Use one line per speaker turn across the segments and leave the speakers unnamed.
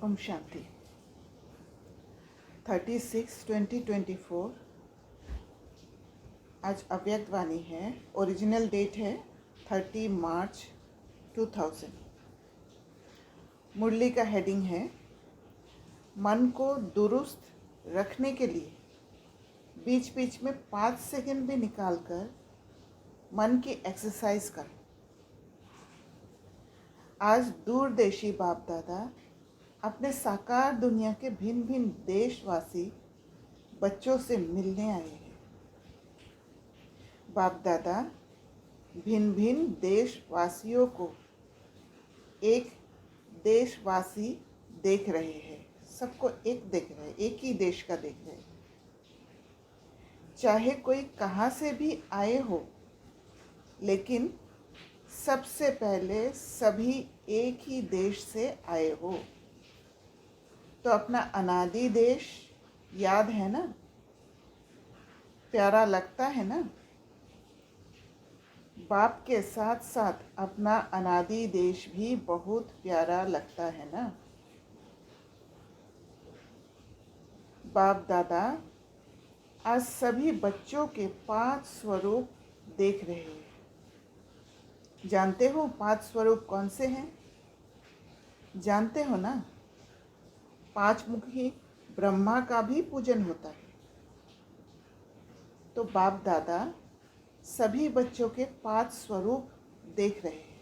ओम शांति 36/20/24। आज अव्यक्त वाणी है। ओरिजिनल डेट है 30 मार्च 2000। मुरली का हेडिंग है मन को दुरुस्त रखने के लिए बीच बीच में 5 सेकंड भी निकालकर मन की एक्सरसाइज कर। आज दूरदेशी बाप दादा अपने साकार दुनिया के भिन्न भिन्न देशवासी बच्चों से मिलने आए हैं। बाप दादा भिन्न भिन्न देशवासियों को एक देशवासी देख रहे हैं। सबको एक देख रहे हैं, एक ही देश का देख रहे हैं। चाहे कोई कहाँ से भी आए हो, लेकिन सबसे पहले सभी एक ही देश से आए हो। तो अपना अनादि देश याद है ना, प्यारा लगता है ना। बाप के साथ साथ अपना अनादि देश भी बहुत प्यारा लगता है ना। बाप दादा आज सभी बच्चों के 5 स्वरूप देख रहे हैं। जानते हो 5 स्वरूप कौन से हैं? जानते हो ना, 5 मुखी ब्रह्मा का भी पूजन होता है। तो बाप दादा सभी बच्चों के 5 स्वरूप देख रहे हैं।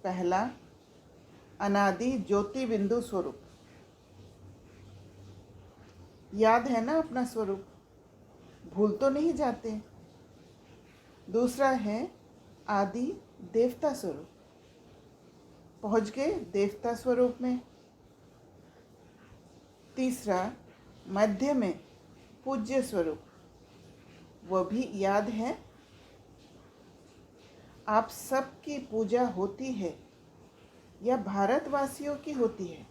पहला अनादि ज्योति बिंदु स्वरूप, याद है ना अपना स्वरूप, भूल तो नहीं जाते। दूसरा है आदि देवता स्वरूप, पहुंच गए देवता स्वरूप में। तीसरा मध्य में पूज्य स्वरूप, वह भी याद है। आप सबकी पूजा होती है या भारतवासियों की होती है?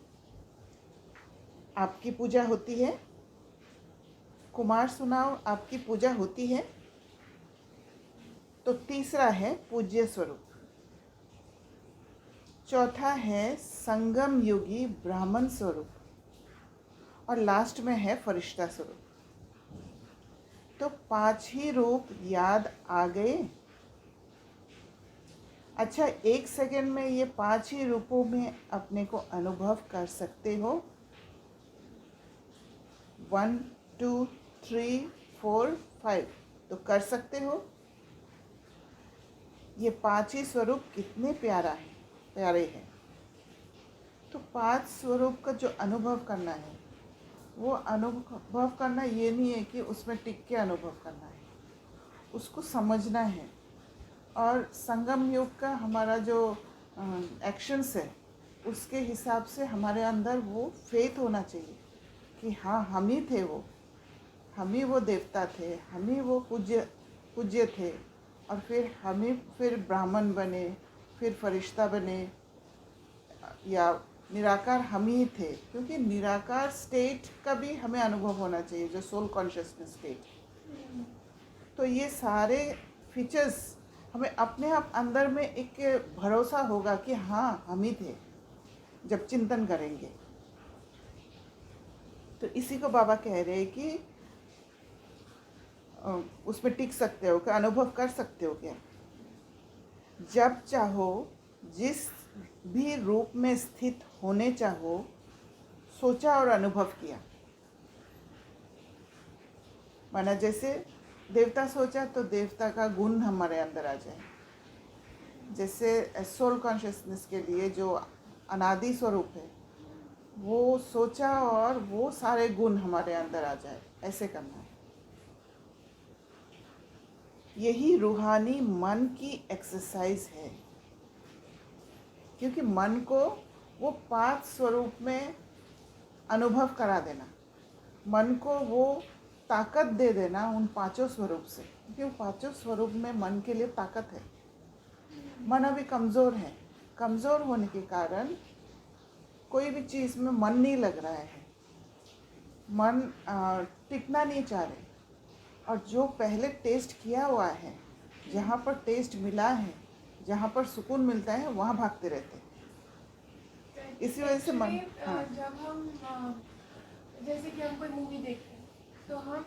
आपकी पूजा होती है? कुमार सुनाओ, आपकी पूजा होती है? तो तीसरा है पूज्य स्वरूप। चौथा है संगम योगी ब्राह्मण स्वरूप, और लास्ट में है फरिश्ता स्वरूप। तो 5 ही रूप याद आ गए। अच्छा, 1 सेकंड में ये 5 ही रूपों में अपने को अनुभव कर सकते हो? 1 2 3 4 5 तो कर सकते हो। ये 5 ही स्वरूप कितने प्यारे हैं। तो 5 स्वरूप का जो अनुभव करना है, वो अनुभव करना ये नहीं है कि उसमें टिक के अनुभव करना है, उसको समझना है। और संगम योग का हमारा जो एक्शंस है, उसके हिसाब से हमारे अंदर वो फेथ होना चाहिए कि हाँ, हम ही थे वो, हम ही वो देवता थे, हम ही वो पूज्य थे। और फिर ब्राह्मण बने, फिर फरिश्ता बने, या निराकार हम ही थे। क्योंकि निराकार स्टेट का भी हमें अनुभव होना चाहिए, जो सोल कॉन्शियसनेस स्टेट। तो ये सारे फीचर्स हमें अपने आप अंदर में एक भरोसा होगा कि हाँ, हम ही थे, जब चिंतन करेंगे। तो इसी को बाबा कह रहे हैं कि उसमें टिक सकते हो, क्या अनुभव कर सकते हो क्या? जब चाहो, जिस भी रूप में स्थित होने चाहो, सोचा और अनुभव किया। माना जैसे देवता सोचा तो देवता का गुण हमारे अंदर आ जाए। जैसे सोल कॉन्शियसनेस के लिए जो अनादि स्वरूप है, वो सोचा और वो सारे गुण हमारे अंदर आ जाए, ऐसे करना है। यही रूहानी मन की एक्सरसाइज है। क्योंकि मन को वो 5 स्वरूप में अनुभव करा देना, मन को वो ताकत दे देना उन 5 स्वरूप से। क्योंकि वो 5 स्वरूप में मन के लिए ताकत है। मन अभी कमज़ोर है, कमज़ोर होने के कारण कोई भी चीज़ में मन नहीं लग रहा है, मन टिकना नहीं चाह रहे। और जो पहले टेस्ट किया हुआ है, जहाँ पर टेस्ट मिला है, जहाँ पर सुकून मिलता है, वहाँ भागते रहते हैं। इसी वजह से मन
जब हम जैसे कि हम कोई मूवी देखते हैं तो हम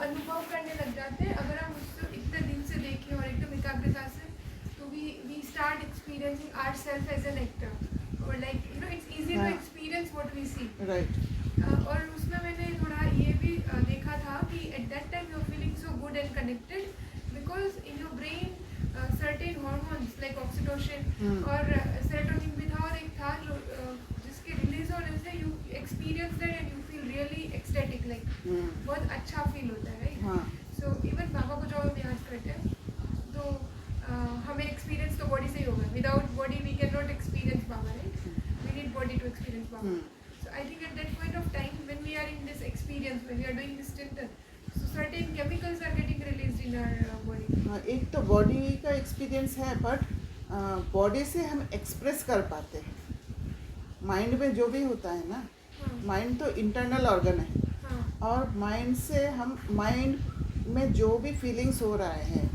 अनुभव करने लग जाते हैं, अगर हम उसको इतने दिन से देखें और एकदम एकाग्रता से, तो we start experiencing our self as an actor, और like it's easy to experience what we see.
Right.
और उसमें मैंने थोड़ा ये भी देखा था कि at that time you are feeling so good and connected because in your brain certain hormones like oxytocin और सेरोटोनिन भी था, और एक था जो जिसके रिलीज होने से you experience that and you feel really ecstatic, like बहुत अच्छा फील होता है, राइट। सो इवन बाबा को जब हम याद करते हैं तो हमें एक्सपीरियंस तो बॉडी से ही होगा, without body we can not experience Baba, right. We need body to experience Baba. So I think at that point of time when we are in this experience, when we are doing this chintan, so certain chemicals are getting released in our body.
हाँ, एक तो body का experience है, but body से हम express कर पाते हैं। माइंड में जो भी होता है ना, माइंड तो इंटरनल ऑर्गन है, और माइंड से हम माइंड में जो भी फीलिंग्स हो रहे हैं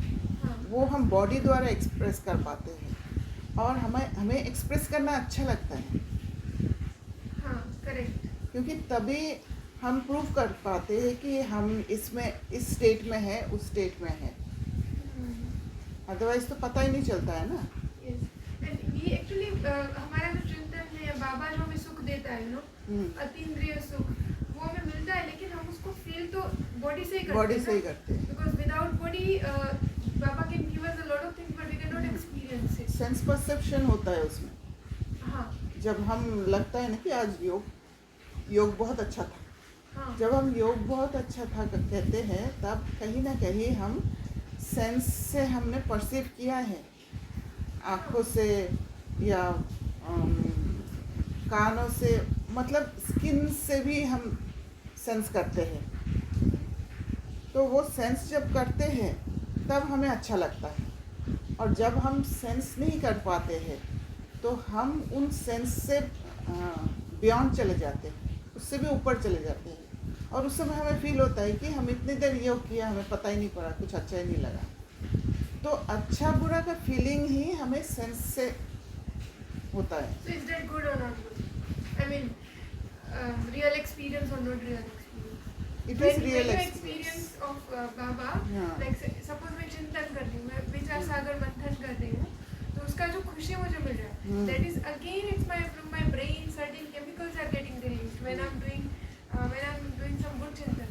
वो हम बॉडी द्वारा एक्सप्रेस कर पाते हैं, और हमें एक्सप्रेस करना अच्छा लगता है।
करेक्ट।
क्योंकि तभी हम प्रूव कर पाते हैं कि हम इसमें इस स्टेट में है, उस स्टेट में है, अदरवाइज तो पता ही नहीं चलता है ना।
ये एक्चुअली हमारा जो चिंतन है, बाबा जो हमें सुख देता है अतीन्द्रिय सुख, वो हमें मिलता है, लेकिन हम उसको फील तो बॉडी से ही करते हैं, because without body Baba can give us a lot of things but we can not experience it.
Sense perception होता है उसमें। जब हम लगता है ना कि आज योग बहुत अच्छा था, जब हम योग बहुत अच्छा था कहते हैं, तब कहीं ना कहीं हम सेंस से हमने परसीव किया है, आँखों से या कानों से, मतलब स्किन से भी हम सेंस करते हैं। तो वो सेंस जब करते हैं तब हमें अच्छा लगता है, और जब हम सेंस नहीं कर पाते हैं तो हम उन सेंस से बियॉन्ड चले जाते हैं, उससे भी ऊपर चले जाते हैं, और उस समय हमें फील होता है कि हम इतनी देर योग किया, हमें पता ही नहीं पड़ा, कुछ अच्छा ही नहीं लगा। तो अच्छा बुरा का फीलिंग ही हमें सेंस से होता है।
So is that good or not good? I mean, real experience or not real experience?
It is real experience
of Baba. Like suppose मैं चिंतन कर रही हूँ, मैं विचार सागर मंथन कर रही हूँ, तो उसका जो खुशी मुझे मिल रहा है, that is again it's from my brain, certain chemicals are getting released when I'm doing some good चिंतन।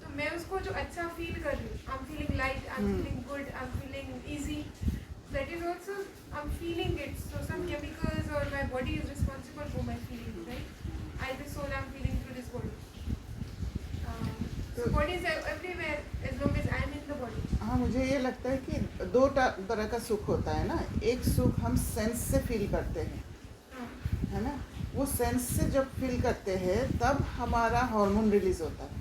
तो मैं उसको जो अच्छा फील कर रही हूँ, I'm feeling light, I'm feeling good, I'm feeling easy, that is also I'm feeling it. So some chemicals or my body is responsible for my feelings, right? I the soul I'm feeling through this body. So body is everywhere as long as I'm in the body.
हाँ, मुझे ये लगता है कि दो तरह का सुख होता है ना। एक सुख हम सेंस से फील करते हैं, है ना। वो सेंस से जब फील करते हैं तब हमारा हार्मोन रिलीज होता है।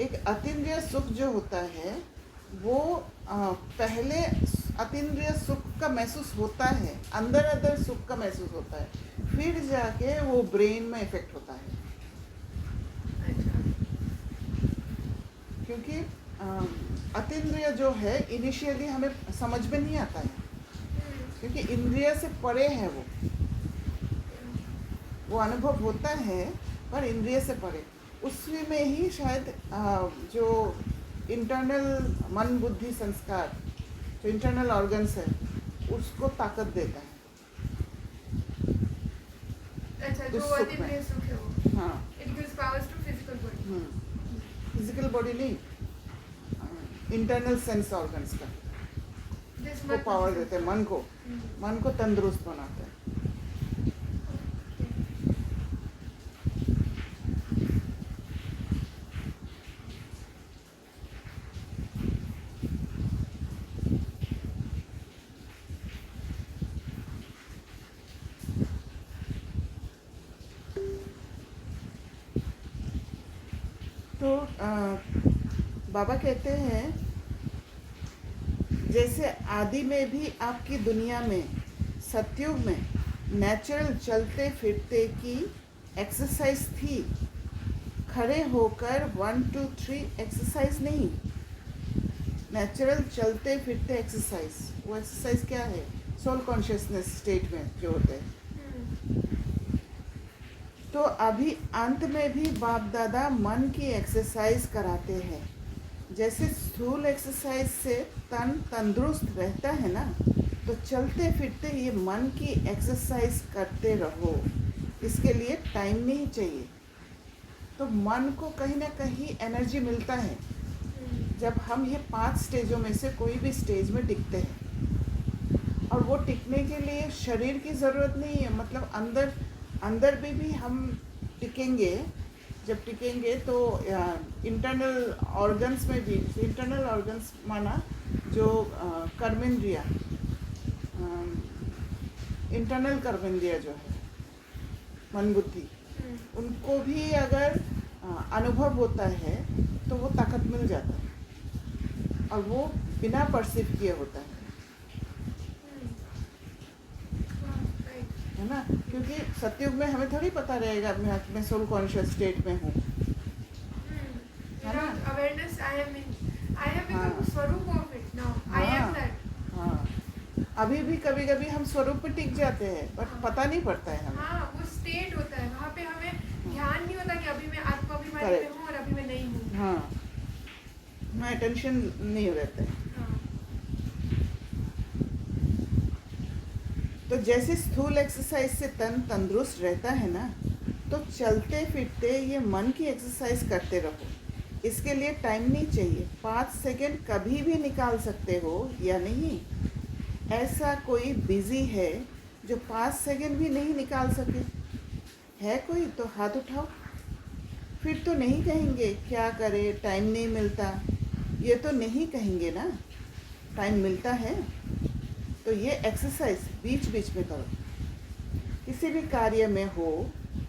एक अतीन्द्रिय सुख जो होता है वो पहले अतीन्द्रिय सुख का महसूस होता है, अंदर सुख का महसूस होता है, फिर जाके वो ब्रेन में इफेक्ट होता है। क्योंकि अतीन्द्रिय जो है इनिशियली हमें समझ में नहीं आता है, क्योंकि इंद्रिय से परे है, वो अनुभव होता है पर इंद्रिय से परे। उसी में ही शायद जो इंटरनल मन बुद्धि संस्कार, जो इंटरनल ऑर्गन्स है, उसको ताकत देता है।
अच्छा, जो अतीन्द्रिय सुख है वो,
हाँ,
it gives powers to physical body.
Physical body नहीं, इंटरनल सेंस ऑर्गन्स का वो पावर देते हैं मन को तंदुरुस्त बनाते हैं। तो बाबा कहते हैं जैसे आदि में भी आपकी दुनिया में सतयुग में नेचुरल चलते फिरते की एक्सरसाइज थी, खड़े होकर 1 2 3 एक्सरसाइज नहीं, नेचुरल चलते फिरते एक्सरसाइज। वो एक्सरसाइज क्या है? सोल कॉन्शियसनेस स्टेट में जो होते हैं, तो अभी अंत में भी बाप दादा मन की एक्सरसाइज कराते हैं। जैसे स्थूल एक्सरसाइज से तन तंदुरुस्त रहता है ना, तो चलते फिरते ये मन की एक्सरसाइज करते रहो। इसके लिए टाइम नहीं चाहिए। तो मन को कहीं ना कहीं एनर्जी मिलता है जब हम ये 5 स्टेजों में से कोई भी स्टेज में टिकते हैं। और वो टिकने के लिए शरीर की ज़रूरत नहीं है, मतलब अंदर भी हम टिकेंगे। जब टिकेंगे तो इंटरनल ऑर्गन्स में भी, इंटरनल ऑर्गन्स माना जो कर्मेंद्रिया, इंटरनल कर्मेंद्रिया जो है, मन बुद्धि, उनको भी अगर अनुभव होता है तो वो ताकत मिल जाता है और वो बिना परसीव किए होता है ना। क्योंकि सतयुग में हमें थोड़ी पता रहेगा मैं सोल कॉन्शियस स्टेट में हूँ, है ना।
अवेयरनेस आई हैव बिकम स्वरूप of it now, I am that.
हाँ, अभी भी कभी कभी हम स्वरूप पे टिक जाते हैं पर पता नहीं पड़ता है हमें।
हाँ, वो स्टेट होता है, वहाँ पे हमें ध्यान नहीं होता कि अभी मैं आत्माभिमानी में हूँ और अभी मैं नहीं हूँ।
हाँ, मैं अटेंशन नहीं रहता है। तो जैसे स्थूल एक्सरसाइज से तन तंदुरुस्त रहता है ना, तो चलते फिरते ये मन की एक्सरसाइज करते रहो। इसके लिए टाइम नहीं चाहिए, 5 सेकंड कभी भी निकाल सकते हो या नहीं। ऐसा कोई बिजी है जो 5 सेकंड भी नहीं निकाल सके? है कोई? तो हाथ उठाओ। फिर तो नहीं कहेंगे क्या करे, टाइम नहीं मिलता, ये तो नहीं कहेंगे ना। टाइम मिलता है तो ये एक्सरसाइज बीच बीच में करो। किसी भी कार्य में हो,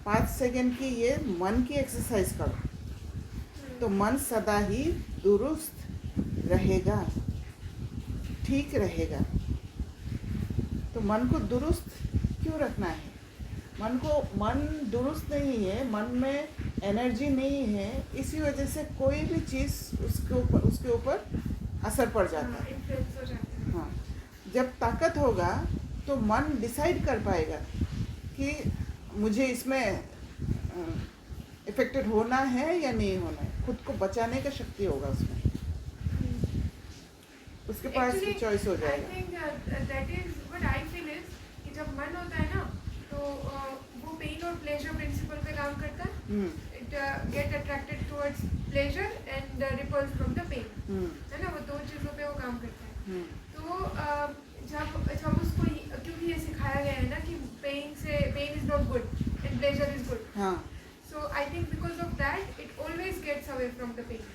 5 सेकंड की ये मन की एक्सरसाइज करो तो मन सदा ही दुरुस्त रहेगा, ठीक रहेगा। तो मन को दुरुस्त क्यों रखना है? मन दुरुस्त नहीं है, मन में एनर्जी नहीं है, इसी वजह से कोई भी चीज़ उसके ऊपर असर पड़ जाता है।
इन्फ्लुएंस हो जाता है।
हाँ, जब ताकत होगा तो मन डिसाइड कर पाएगा कि मुझे इसमें इफेक्टेड होना है या नहीं होना है। खुद को बचाने का शक्ति होगा उसमें, उसके पास चॉइस हो जाएगा।
I think that is what I feel is कि जब मन होता है ना तो वो पेन और प्लेजर प्रिंसिपल पे काम करता है। It get attracted towards pleasure and repulsed from the pain, है ना। वो दो चीज़ों पे वो काम करता है। तो जब उसको क्योंकि ये सिखाया गया है ना कि pain is not good and pleasure is good,
हाँ,
so I think because of that it always gets away from the pain,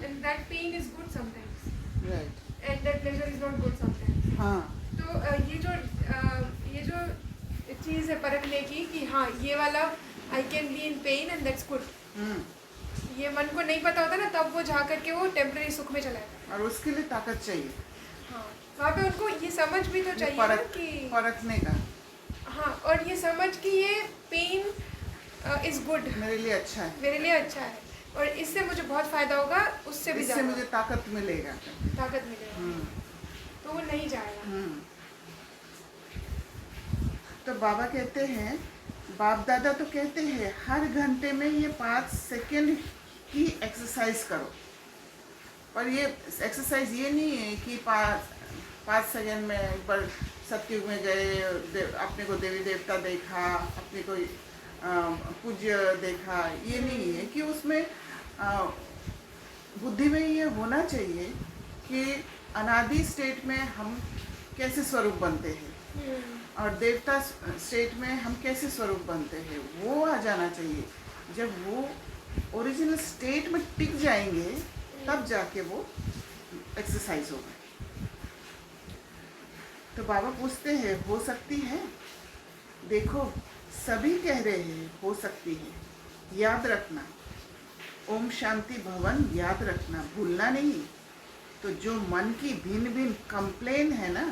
and that pain is good sometimes,
right,
and that pleasure is not good sometimes.
हाँ,
तो ये जो चीज़ है परखने की कि हाँ ये वाला I can be in pen and that's good, ये मन को नहीं पता होता ना, तब वो जा करके वो टेम्पररी सुख में चला जाता है।
और उसके लिए ताकत चाहिए।
हाँ, वहाँ पे उनको ये समझ भी तो चाहिए ना कि
परखने का।
हाँ, और ये समझ कि ये पेन इज गुड,
मेरे लिए अच्छा है,
मेरे लिए अच्छा है और इससे मुझे बहुत फायदा होगा, उससे भी
इससे
ज़्यादा
मुझे ताकत मिलेगा।
ताकत मिलेगा, तो वो नहीं जाएगा।
तो बाबा कहते हैं, बाप दादा तो कहते हैं हर घंटे में ये 5 सेकंड की एक्सरसाइज करो। पर ये एक्सरसाइज ये नहीं है कि 5 सेकंड में एक बार सतयुग में गए, अपने को देवी देवता देखा, अपने को पूज्य देखा, ये नहीं है। कि उसमें बुद्धि में ये होना चाहिए कि अनादि स्टेट में हम कैसे स्वरूप बनते हैं और देवता स्टेट में हम कैसे स्वरूप बनते हैं, वो आ जाना चाहिए। जब वो ओरिजिनल स्टेट में टिक जाएंगे तब जाके वो एक्सरसाइज होगा। तो बाबा पूछते हैं, हो सकती है? देखो सभी कह रहे हैं हो सकती है। याद रखना, ओम शांति भवन याद रखना, भूलना नहीं। तो जो मन की भिन्न भिन्न कंप्लेन है ना,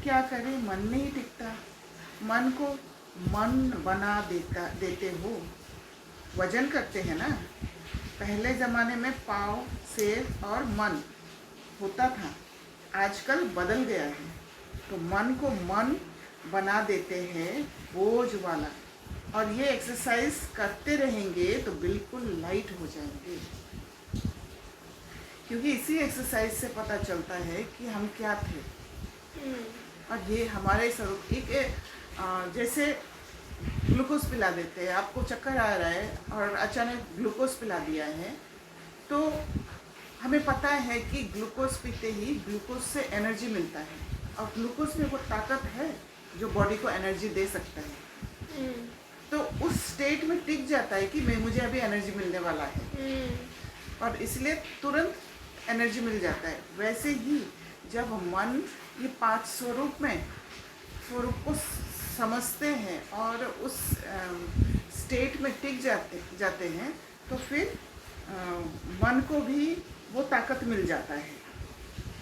क्या करे, मन नहीं टिकता। मन को मन बना देते हो। वजन करते हैं ना, पहले ज़माने में पाँव, सिर और मन होता था, आजकल बदल गया है। तो मन को मन बना देते हैं बोझ वाला और ये एक्सरसाइज करते रहेंगे तो बिल्कुल लाइट हो जाएंगे, क्योंकि इसी एक्सरसाइज से पता चलता है कि हम क्या थे। और ये हमारे स्वरूप जैसे ग्लूकोज पिला देते हैं, आपको चक्कर आ रहा है और अचानक ग्लूकोज पिला दिया है, तो हमें पता है कि ग्लूकोज पीते ही ग्लूकोज से एनर्जी मिलता है, और ग्लूकोज में वो ताकत है जो बॉडी को एनर्जी दे सकता है। तो उस स्टेट में टिक जाता है कि मुझे अभी एनर्जी मिलने वाला है, और इसलिए तुरंत एनर्जी मिल जाता है। वैसे ही जब मन ये 5 स्वरूप को समझते हैं और उस स्टेट में टिक जाते हैं, तो फिर मन को भी वो ताकत मिल जाता है,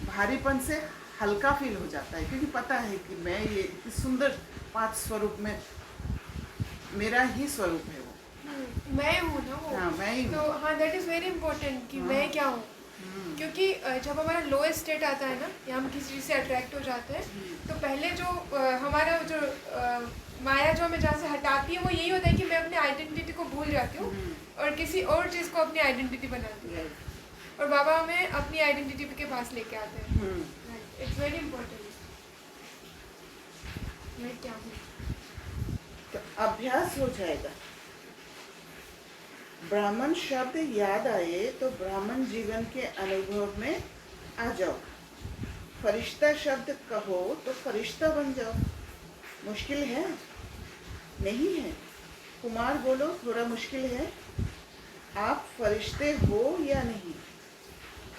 भारीपन से हल्का फील हो जाता है, क्योंकि पता है कि मैं ये इस सुंदर 5 स्वरूप में मेरा ही स्वरूप है वो,
मैं हूँ ना वो।
हाँ, मैं ही हूँ।
तो हाँ, दैट इज़ वेरी इम्पोर्टेंट कि मैं क्या हूँ। क्योंकि जब हमारा लोएस्ट स्टेट आता है ना, या हम किसी चीज़ से अट्रैक्ट हो जाते हैं, तो पहले जो हमारा जो माया जो हमें जहाँ से हटाती है, वो यही होता है कि मैं अपने आइडेंटिटी को भूल जाती हूँ और किसी और चीज़ को अपनी आइडेंटिटी बनाती हूँ, और बाबा हमें अपनी आइडेंटिटी के पास लेके आते हैं। It's very important. मैं क्या हूँ,
तो अभ्यास हो जाएगा। ब्राह्मण शब्द याद आए तो ब्राह्मण जीवन के अनुभव में आ जाओ। फरिश्ता शब्द कहो तो फरिश्ता बन जाओ। मुश्किल है? नहीं है। कुमार बोलो, थोड़ा मुश्किल है? आप फरिश्ते हो या नहीं?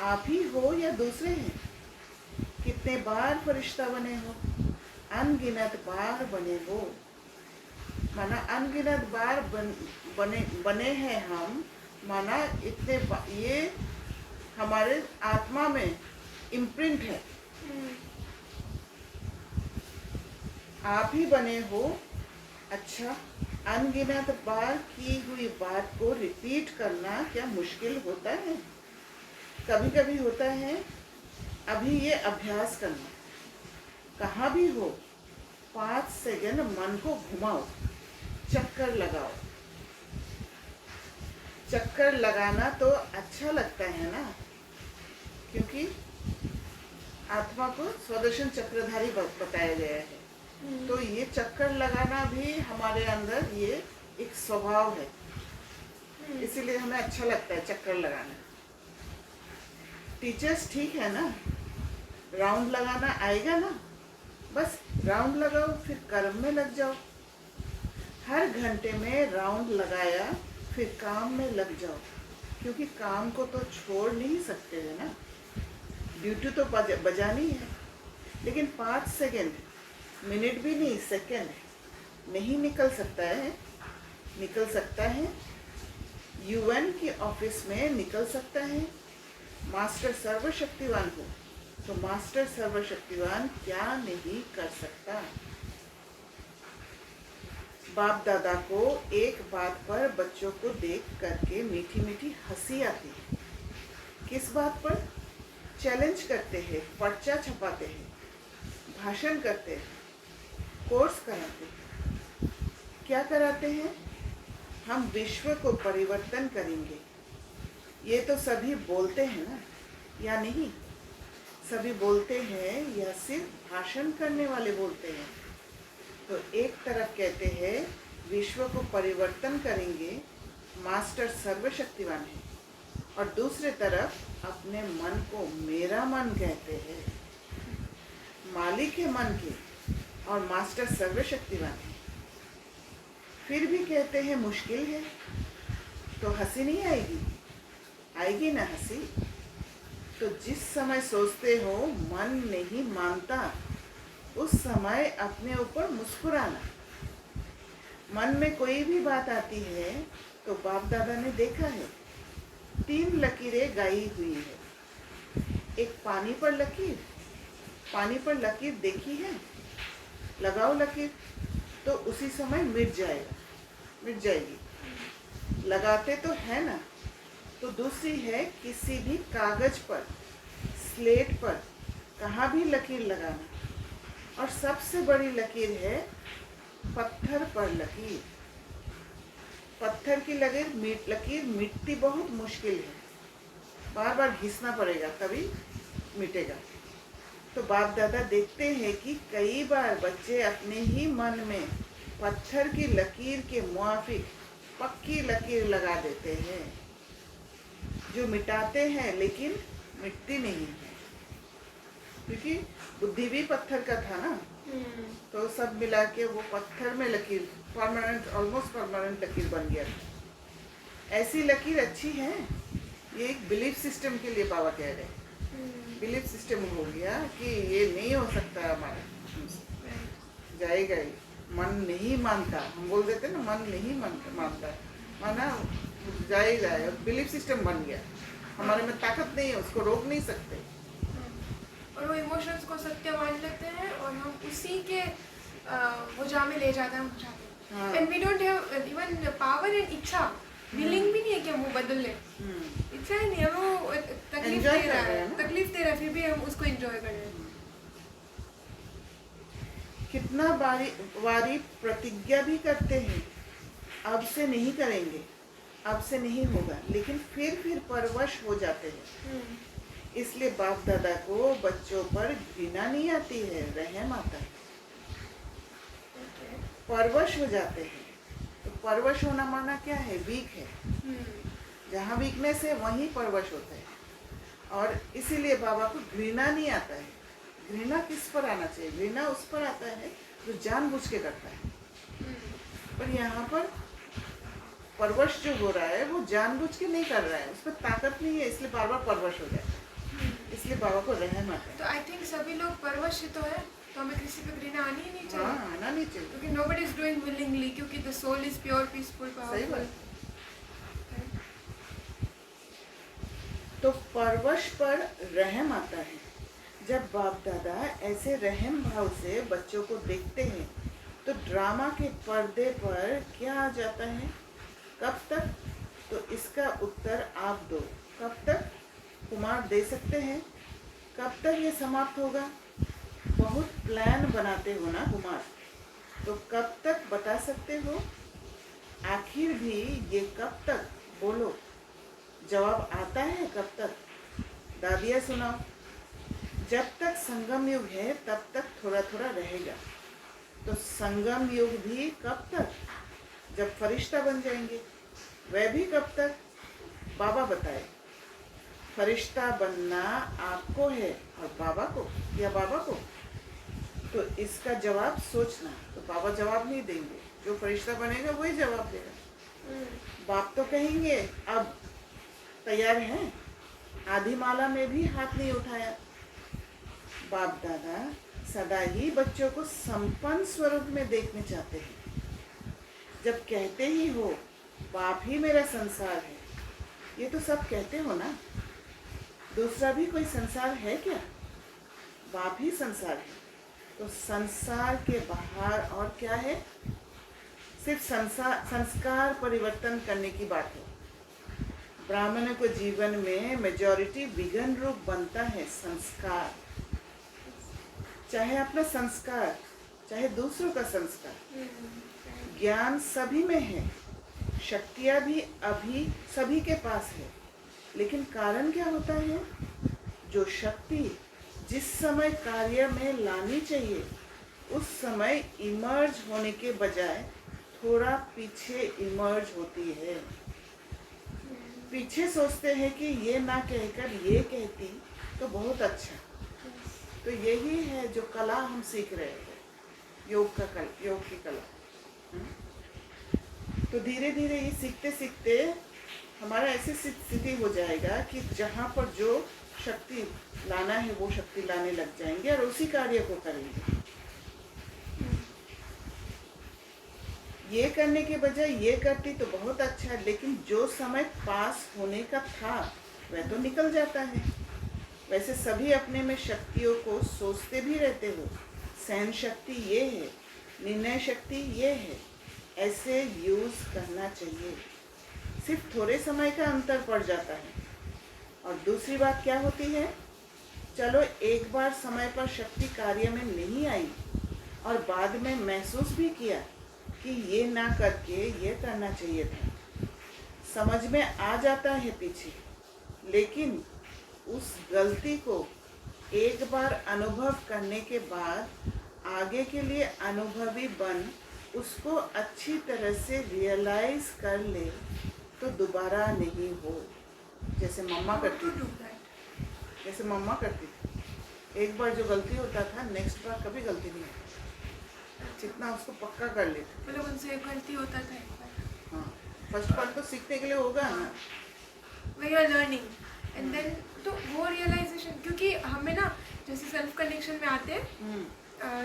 आप ही हो या दूसरे हैं? कितने बार फरिश्ता बने हो? अनगिनत बार बने हो। माना अनगिनत बार बने हैं हम, माना ये हमारे आत्मा में इम्प्रिंट है। आप ही बने हो। अच्छा, अनगिनत बार की हुई बात को रिपीट करना क्या मुश्किल होता है? कभी कभी होता है। अभी ये अभ्यास करना। कहाँ भी हो, 5 सेकंड मन को घुमाओ, चक्कर लगाओ। चक्कर लगाना तो अच्छा लगता है ना, क्योंकि आत्मा को स्वदर्शन चक्रधारी बताया गया है। तो ये चक्कर लगाना भी हमारे अंदर ये एक स्वभाव है, इसीलिए हमें अच्छा लगता है चक्कर लगाना। टीचर्स ठीक है ना, राउंड लगाना आएगा ना, बस राउंड लगाओ, फिर कर्म में लग जाओ। हर घंटे में राउंड लगाया, फिर काम में लग जाओ, क्योंकि काम को तो छोड़ नहीं सकते है ना, ड्यूटी तो बजानी है। लेकिन 5 सेकंड, मिनट भी नहीं, सेकंड नहीं निकल सकता है। यूएन के ऑफिस में निकल सकता है। मास्टर सर्वशक्तिवान हो तो मास्टर सर्वशक्तिवान क्या नहीं कर सकता। बाप दादा को एक बात पर बच्चों को देख करके मीठी मीठी हंसी आती है। किस बात पर? चैलेंज करते हैं, पर्चा छपाते हैं, भाषण करते हैं, कोर्स कराते हैं। क्या कराते हैं? हम विश्व को परिवर्तन करेंगे। ये तो सभी बोलते हैं ना, या नहीं? सभी बोलते हैं या सिर्फ भाषण करने वाले बोलते हैं? तो एक तरफ कहते हैं विश्व को परिवर्तन करेंगे, मास्टर सर्वशक्तिवान है, और दूसरे तरफ अपने मन को मेरा मन कहते हैं, मालिक है मन के और मास्टर सर्वशक्तिवान है। फिर भी कहते हैं मुश्किल है। तो हंसी नहीं आएगी? आएगी ना हंसी। तो जिस समय सोचते हो मन नहीं मानता, उस समय अपने ऊपर मुस्कुराना। मन में कोई भी बात आती है तो बाप दादा ने देखा है, 3 लकीरें गाई हुई है। एक पानी पर लकीर देखी है? लगाओ लकीर तो उसी समय मिट जाएगी। लगाते तो है ना। तो दूसरी है किसी भी कागज पर, स्लेट पर, कहाँ भी लकीर लगाना। और सबसे बड़ी लकीर है पत्थर पर लकीर। पत्थर की लकीर मिटती बहुत मुश्किल है, बार बार घिसना पड़ेगा तभी मिटेगा। तो बाप दादा देखते हैं कि कई बार बच्चे अपने ही मन में पत्थर की लकीर के मुआफिक पक्की लकीर लगा देते हैं, जो मिटाते हैं लेकिन मिटती नहीं है, क्योंकि बुद्धि भी पत्थर का था ना। तो सब मिला के वो पत्थर में लकीर परमानेंट, ऑलमोस्ट परमानेंट लकीर बन गया था। ऐसी लकीर अच्छी है, ये एक बिलीफ सिस्टम के लिए बाबा कह रहे हैं। बिलीफ सिस्टम हो गया कि ये नहीं हो सकता हमारा, जाएगा ही, मन नहीं मानता, हम बोल देते ना मन नहीं मानता, माना जाएगा, बिलीफ सिस्टम बन गया, हमारे में ताकत नहीं है, उसको रोक नहीं सकते।
और वो इमोशंस को सत्य मान लेते हैं और हम उसी के वजह में ले जाते हैं, हम चाहते हैं। And we don't have even power and इच्छा, विलिंग भी नहीं है कि हम वो बदल लें। इच्छा ही नहीं है, वो तकलीफ
Enjoy
दे रहा
कर रहे
है,
हैं ना।
तकलीफ दे रहा है, फिर भी हम उसको एंजॉय कर रहे हैं।
कितना बारी प्रतिज्ञा भी करते हैं, अब से नहीं करेंगे, अब से नहीं होगा, लेकिन फिर परवश हो जाते हैं। इसलिए बाप दादा को बच्चों पर घृणा नहीं आती है, रहम आता है। परवश हो जाते हैं, तो परवश होना माना क्या है, वीक है। जहाँ वीकनेस है वहीं परवश होता है, और इसीलिए बाबा को घृणा नहीं आता है। घृणा किस पर आना चाहिए, घृणा उस पर आता है जो जानबूझ के करता है। पर यहाँ पर परवश जो हो रहा है वो जानबूझ के नहीं कर रहा है, उस पर ताकत नहीं है, इसलिए बार बार परवश हो जाता है। इसलिए बाबा को रहम आता है।
तो आई थिंक सभी लोग परवश ही तो है, तो हमें किसी पे घृणा आनी ही नहीं चाहिए।
हाँ, आना नहीं चाहिए,
क्योंकि nobody is doing willingly, क्योंकि the soul is pure, peaceful,
सही
powerful।
बात। तो परवश पर रहम आता है। जब बाप दादा ऐसे रहम भाव से बच्चों को देखते हैं, तो ड्रामा के पर्दे पर क्या आ जाता है, कब तक? तो इसका उत्तर आप दो, कब तक कुमार दे सकते हैं? कब तक ये समाप्त होगा? बहुत प्लान बनाते हो ना कुमार, तो कब तक बता सकते हो? आखिर भी ये कब तक, बोलो, जवाब आता है कब तक? दादिया सुनाओ। जब तक संगम युग है तब तक थोड़ा थोड़ा रहेगा, तो संगम युग भी कब तक? जब फरिश्ता बन जाएंगे, वह भी कब तक? बाबा बताए। फरिश्ता बनना आपको है और बाबा को, या बाबा को? तो इसका जवाब सोचना। तो बाबा जवाब नहीं देंगे, जो फरिश्ता बनेगा वही जवाब देगा। बाप तो कहेंगे अब तैयार हैं, आधी माला में भी हाथ नहीं उठाया। बाप दादा सदा ही बच्चों को संपन्न स्वरूप में देखने चाहते हैं। जब कहते ही हो बाप ही मेरा संसार है, ये तो सब कहते हो ना, दूसरा भी कोई संसार है क्या? बाप ही संसार है। तो संसार के बाहर और क्या है? सिर्फ संस्कार परिवर्तन करने की बात है। ब्राह्मणों को जीवन में मेजॉरिटी विघन रूप बनता है संस्कार, चाहे अपना संस्कार, चाहे दूसरों का संस्कार। ज्ञान सभी में है, शक्तियाँ भी अभी सभी के पास है, लेकिन कारण क्या होता है? जो शक्ति जिस समय कार्य में लानी चाहिए, उस समय इमर्ज होने के बजाय थोड़ा पीछे इमर्ज होती है। पीछे सोचते हैं कि ये ना कहकर ये कहती तो बहुत अच्छा। तो यही है जो कला हम सीख रहे हैं, योग की कला। तो धीरे धीरे ये सीखते सीखते हमारा ऐसी स्थिति हो जाएगा कि जहाँ पर जो शक्ति लाना है वो शक्ति लाने लग जाएंगे और उसी कार्य को करेंगे। ये करने के बजाय ये करती तो बहुत अच्छा है, लेकिन जो समय पास होने का था वह तो निकल जाता है। वैसे सभी अपने में शक्तियों को सोचते भी रहते हो, सहन शक्ति ये है, निर्णय शक्ति ये है, ऐसे यूज़ करना चाहिए। सिर्फ थोड़े समय का अंतर पड़ जाता है। और दूसरी बात क्या होती है? चलो एक बार समय पर शक्ति कार्य में नहीं आई और बाद में महसूस भी किया, कि ये ना करके ये करना चाहिए था, समझ में आ जाता है पीछे, लेकिन उस गलती को एक बार अनुभव करने के बाद आगे के लिए अनुभवी बन उसको अच्छी तरह से रियलाइज कर ले तो दोबारा नहीं हो। जैसे मम्मा करती थी, जैसे मम्मा करती थी, एक बार जो गलती होता था नेक्स्ट बार कभी गलती नहीं होती, जितना उसको पक्का कर लेते।
मतलब उनसे गलती होता था एक बार।
हाँ, फर्स्ट बार तो सीखने के लिए होगा ना,
we are learning and then तो वो रियलाइजेशन, क्योंकि हमें ना जैसे सेल्फ कनेक्शन में आते हैं,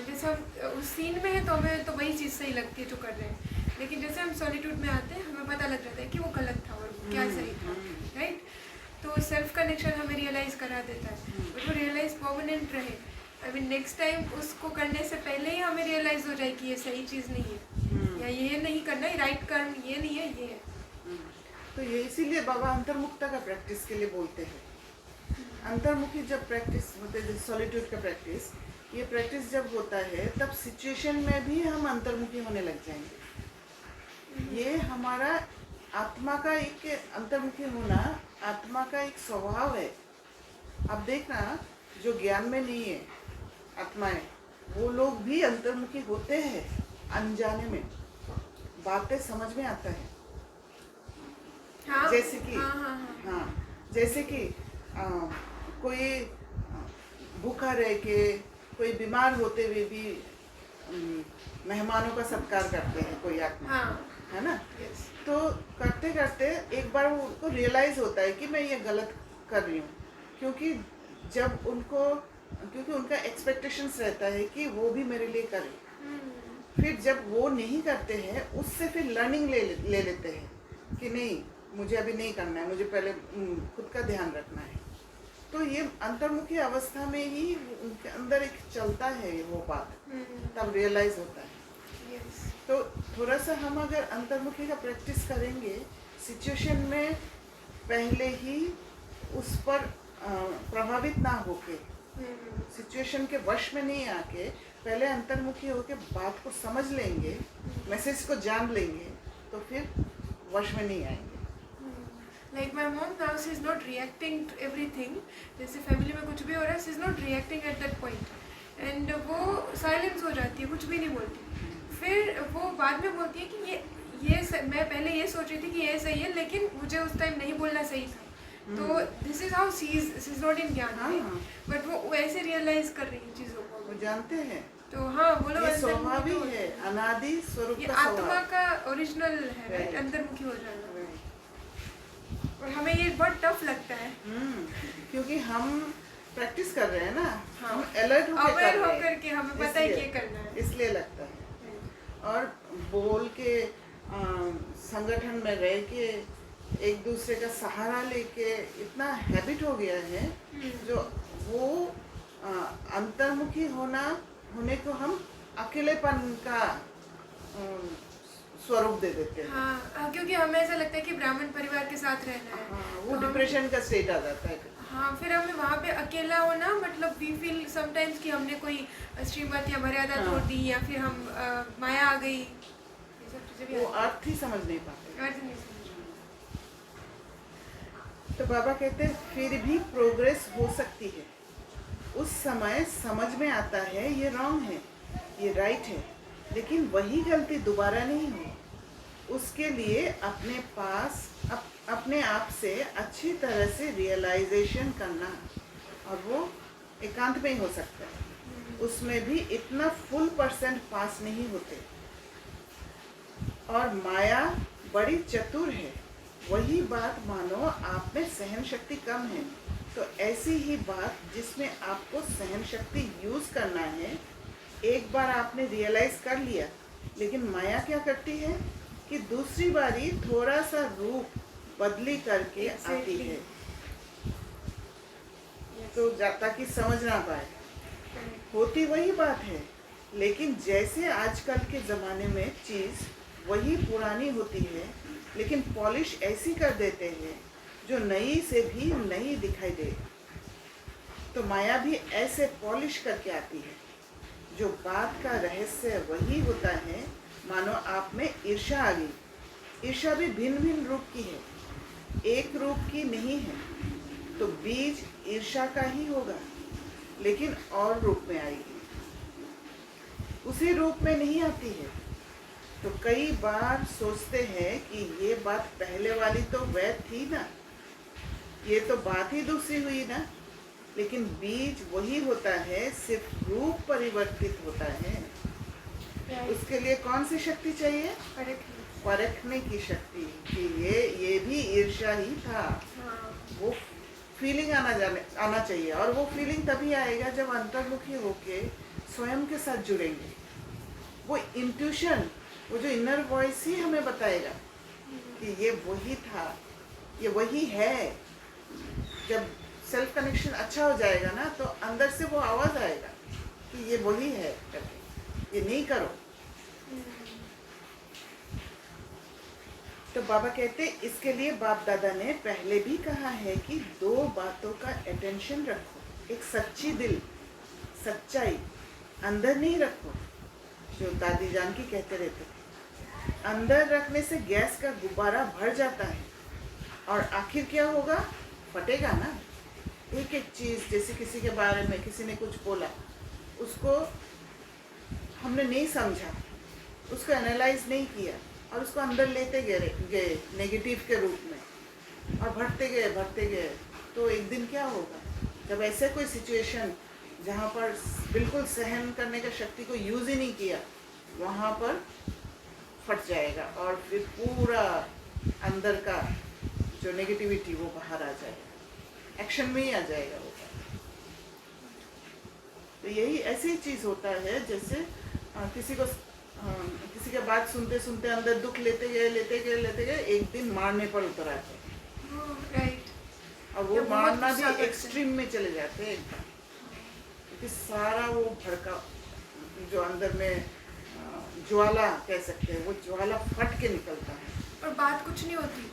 जैसे हम उस सीन में है तो हमें तो वही चीज़ सही लगती है जो कर रहे हैं, लेकिन जैसे हम सॉलिट्यूड में आते हैं हमें पता लग जाता है कि वो गलत था और क्या सही था, राइट। तो सेल्फ कनेक्शन हमें रियलाइज़ करा देता है, बट वो रियलाइज परमानेंट रहे। आई मीन नेक्स्ट टाइम उसको करने से पहले ही हमें रियलाइज़ हो जाए कि ये सही चीज़ नहीं है, या ये नहीं करना है, राइट कर्म ये नहीं है, ये है।
तो ये इसीलिए बाबा अंतर्मुखता का प्रैक्टिस के लिए बोलते हैं। अंतर्मुखी जब प्रैक्टिस होते हैं, सॉलिट्यूड का प्रैक्टिस, ये प्रैक्टिस जब होता है तब सिचुएशन में भी हम अंतर्मुखी होने लग जाएंगे। ये हमारा आत्मा का एक अंतर्मुखी होना, आत्मा का एक स्वभाव है। अब देखना, जो ज्ञान में नहीं है आत्माएं, वो लोग भी अंतर्मुखी होते हैं, अनजाने में बातें समझ में आता है।
हाँ,
जैसे कि
हाँ।
जैसे कि कोई भूखा रह के, कोई बीमार होते हुए भी मेहमानों का सत्कार करते हैं कोई आत्मा,
हाँ,
है ना।
yes.
तो करते करते एक बार उनको रियलाइज होता है कि मैं ये गलत कर रही हूँ, क्योंकि जब उनको, क्योंकि उनका एक्सपेक्टेशंस रहता है कि वो भी मेरे लिए करे। फिर जब वो नहीं करते हैं, उससे फिर लर्निंग ले लेते हैं कि नहीं, मुझे अभी नहीं करना है, मुझे पहले खुद का ध्यान रखना है। तो ये अंतर्मुखी अवस्था में ही उनके अंदर एक चलता है वो बात, तब रियलाइज होता है।
Yes.
तो थोड़ा सा हम अगर अंतर्मुखी का प्रैक्टिस करेंगे, सिचुएशन में पहले ही उस पर प्रभावित ना होके, सिचुएशन के वश में नहीं आके, पहले अंतर्मुखी होके बात को समझ लेंगे, मैसेज को जान लेंगे, तो फिर वश में नहीं आएंगे।
Like my mom now, she is not reacting to everything. जैसे फैमिली में कुछ भी हो रहा है, she is not reacting at that point. And वो साइलेंस हो जाती है, कुछ भी नहीं बोलती। फिर वो बाद में बोलती है कि मैं पहले ये सोच रही थी कि ये सही है, लेकिन मुझे उस टाइम नहीं बोलना सही था। तो this is how she is not in ज्ञान, बट वो वैसे रियलाइज कर रही है चीज़ों को,
वो जानते हैं।
तो हाँ, वो लोग
स्वभावी है, अनादि स्वरूप
ये
का
आत्मा
स्वभाव
का ओरिजिनल है, राइट, अंतर्मुखी हो जाना। और हमें ये बहुत टफ लगता है,
क्योंकि हम प्रैक्टिस कर रहे हैं ना,
हाँ,
हम अलर्ट
होकर के हमें पता है क्या करना है,
इसलिए लगता है। और बोल के संगठन में रह के एक दूसरे का सहारा लेके इतना हैबिट हो गया है, जो वो अंतर्मुखी होने को हम अकेलेपन का स्वरूप दे देते हैं।
हाँ, क्योंकि हमें ऐसा लगता है कि ब्राह्मण परिवार के साथ रहना है,
वो डिप्रेशन का स्टेट आ जाता है।
हाँ, फिर हमें वहाँ पे अकेला होना, मतलब वी फील समटाइम्स कि हमने कोई श्रीमत या मर्यादा तोड़ दी, या फिर हम माया आ गई, ये सब चीजें भी
वो अर्थ ही समझ नहीं पाते।
अर्थ नहीं समझ।
तो बाबा कहते हैं फिर भी प्रोग्रेस हो सकती है। उस समय समझ में आता है ये रॉन्ग है, ये राइट है, लेकिन वही गलती दोबारा नहीं हो। उसके लिए अपने आप से अच्छी तरह से रियलाइजेशन करना, और वो एकांत में ही हो सकता है। उसमें भी इतना फुल % पास नहीं होते। और माया बड़ी चतुर है, वही बात मानो आप में सहन शक्ति कम है, तो ऐसी ही बात जिसमें आपको सहन शक्ति यूज करना है, एक बार आपने रियलाइज कर लिया, लेकिन माया क्या करती है कि दूसरी बारी थोड़ा सा रूप बदली करके आती है, तो ताकि समझ ना पाए। होती वही बात है, लेकिन जैसे आजकल के ज़माने में चीज़ वही पुरानी होती है, लेकिन पॉलिश ऐसी कर देते हैं जो नई से भी नई दिखाई दे। तो माया भी ऐसे पॉलिश करके आती है। जो बात का रहस्य वही होता है, मानो आप में ईर्ष्या आ गई। ईर्ष्या भी भिन्न भिन्न रूप की है, एक रूप की नहीं है। तो बीज ईर्ष्या का ही होगा, लेकिन और रूप में आएगी, उसी रूप में नहीं आती है। तो कई बार सोचते हैं कि ये बात पहले वाली तो वैध थी ना, ये तो बात ही दूसरी हुई ना। लेकिन बीज वही होता है, सिर्फ रूप परिवर्तित होता है। उसके लिए कौन सी शक्ति चाहिए? परखने की शक्ति कि ये भी ईर्ष्या ही था। वो फीलिंग आना चाहिए, और वो फीलिंग तभी आएगा जब अंतर्मुखी होके स्वयं के साथ जुड़ेंगे। वो इंट्यूशन, वो जो इनर वॉइस ही हमें बताएगा कि ये वही था, ये वही है। जब सेल्फ कनेक्शन अच्छा हो जाएगा ना, तो अंदर से वो आवाज़ आएगा कि ये वही है, ये नहीं करो। तो बाबा कहते इसके लिए बाप दादा ने पहले भी कहा है कि दो बातों का अटेंशन रखो। एक सच्ची दिल, सच्चाई अंदर नहीं रखो, जो दादी जान की कहते रहते थे। अंदर रखने से गैस का गुब्बारा भर जाता है, और आखिर क्या होगा? फटेगा ना। एक एक चीज़, जैसे किसी के बारे में किसी ने कुछ बोला, उसको हमने नहीं समझा, उसको एनालाइज नहीं किया, और उसको अंदर लेते गए नेगेटिव के रूप में, और भरते गए। तो एक दिन क्या होगा? जब ऐसे कोई सिचुएशन जहाँ पर बिल्कुल सहन करने का शक्ति को यूज़ ही नहीं किया, वहाँ पर फट जाएगा, और फिर पूरा अंदर का जो नेगेटिविटी वो बाहर आ जाएगा, एक्शन में ही आ जाएगा वो। तो यही ऐसी चीज़ होता है, जैसे किसी के बात सुनते सुनते अंदर दुख लेते गए, एक दिन मारने पर उतर आते हैं। और वो मारना भी एक्सट्रीम में चले जाते हैं एकदम, क्योंकि सारा वो भड़का जो अंदर में ज्वाला कह सकते हैं, वो ज्वाला फट के निकलता है,
और बात कुछ नहीं होती।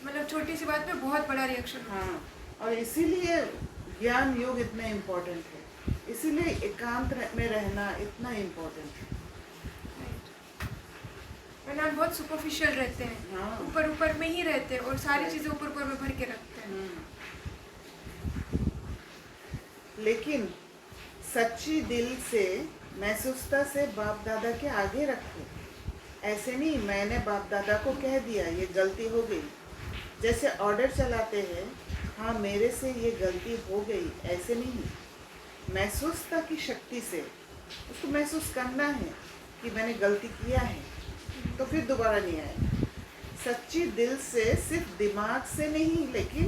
मतलब छोटी सी बात में बहुत बड़ा रिएक्शन।
हाँ, और इसीलिए ज्ञान योग इतना इम्पोर्टेंट है, इसीलिए एकांत में रहना इतना इम्पोर्टेंट है।
वरना बहुत सुपरफिशियल रहते हैं।
हाँ।
ऊपर में ही रहते हैं, और सारी चीज़ें ऊपर में भर के रखते हैं।
लेकिन सच्ची दिल से, महसूसता से बाप दादा के आगे रखो। ऐसे नहीं मैंने बाप दादा को कह दिया ये गलती हो गई, जैसे ऑर्डर चलाते हैं, हाँ मेरे से ये गलती हो गई, ऐसे नहीं। महसूसता की शक्ति से उसको महसूस करना है कि मैंने गलती किया है, तो फिर दोबारा नहीं आएगा। सच्ची दिल से, सिर्फ दिमाग से नहीं, लेकिन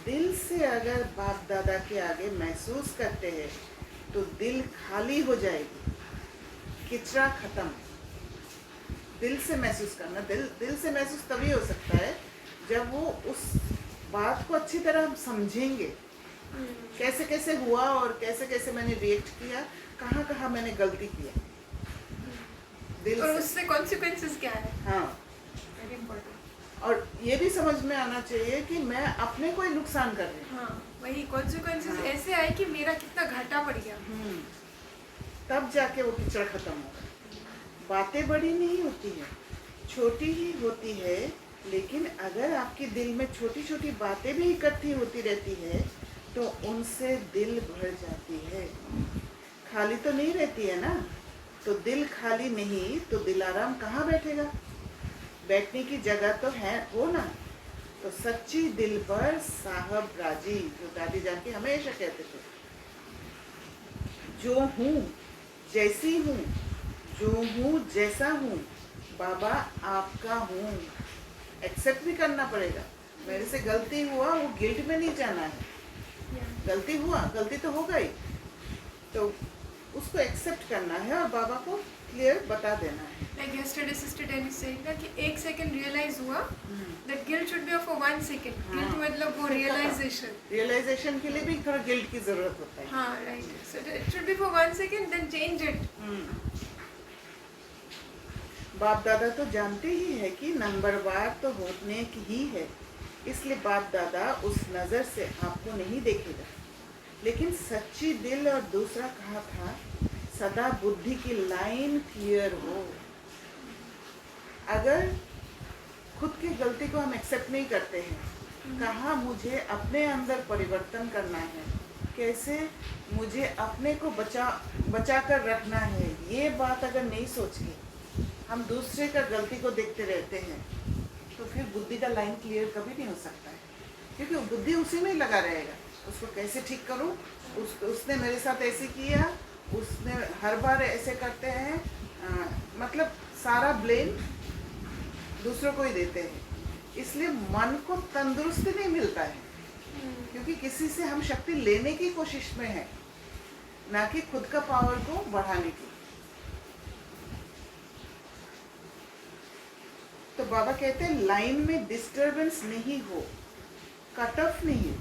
दिल से अगर बाप दादा के आगे महसूस करते हैं, तो दिल खाली हो जाएगी, किचरा खत्म। दिल से महसूस करना, दिल से महसूस तभी हो सकता है जब वो उस बात को अच्छी तरह हम समझेंगे, कैसे कैसे हुआ और कैसे कैसे मैंने रिएक्ट किया, कहाँ कहाँ मैंने गलती किया, दिल
और
से।
उससे कॉन्सिक्वेंसेस क्या है।
हाँ,
वेरी इम्पोर्टेंट।
और ये भी समझ में आना चाहिए कि मैं अपने को ही नुकसान कर रही हूँ।
हाँ, वही कॉन्सिक्वेंसेस
हाँ।
ऐसे आए कि मेरा कितना घाटा पड़ गया।
तब जाके वो किचड़ा खत्म होगा। बातें बड़ी नहीं होती है, छोटी ही होती है, लेकिन अगर आपके दिल में छोटी छोटी बातें भी इकट्ठी होती रहती है, तो उनसे दिल भर जाती है। खाली तो नहीं रहती है ना, तो दिल खाली नहीं तो दिलाराम कहाँ बैठेगा? बैठने की जगह तो है वो ना। तो सच्ची दिल पर साहब राजी, जो दादी जान के हमेशा कहते थे, जो हूँ जैसी हूँ, जो हूँ जैसा हूँ, बाबा आपका हूँ। एक्सेप्ट भी करना पड़ेगा, मेरे से गलती हुआ, वो गिल्ट में नहीं जाना है। गलती हुआ, गलती तो हो गई, तो उसको एक्सेप्ट करना है और बाबा को क्लियर बता देना है।
Like yesterday sister Denny said that कि 1 सेकंड रियलाइज हुआ, that guilt should be for 1 second. Guilt मतलब वो
रियलाइजेशन के लिए भी थोड़ा गिल्ट की जरूरत होता है।
हाँ, right. So it should be for 1 second, then change it.
बाप दादा तो जानते ही है कि नंबरवार तो होने की ही है, इसलिए बाप दादा उस नज़र से आपको नहीं देखेगा। लेकिन सच्ची दिल और दूसरा कहा था, सदा बुद्धि की लाइन क्लियर हो। अगर खुद की गलती को हम एक्सेप्ट नहीं करते हैं, कहाँ मुझे अपने अंदर परिवर्तन करना है, कैसे मुझे अपने को बचा कर रखना है, ये बात अगर नहीं सोच के हम दूसरे का गलती को देखते रहते हैं तो फिर बुद्धि का लाइन क्लियर कभी नहीं हो सकता है, क्योंकि बुद्धि उसी में ही लगा रहेगा। उसको कैसे ठीक करूं, उसने मेरे साथ ऐसे किया, उसने हर बार ऐसे करते हैं, मतलब सारा ब्लेम दूसरों को ही देते हैं। इसलिए मन को तंदुरुस्ती नहीं मिलता है, क्योंकि किसी से हम शक्ति लेने की कोशिश में है, ना कि खुद का पावर को बढ़ाने की। तो बाबा कहते हैं लाइन में डिस्टरबेंस नहीं हो, कट ऑफ नहीं हो।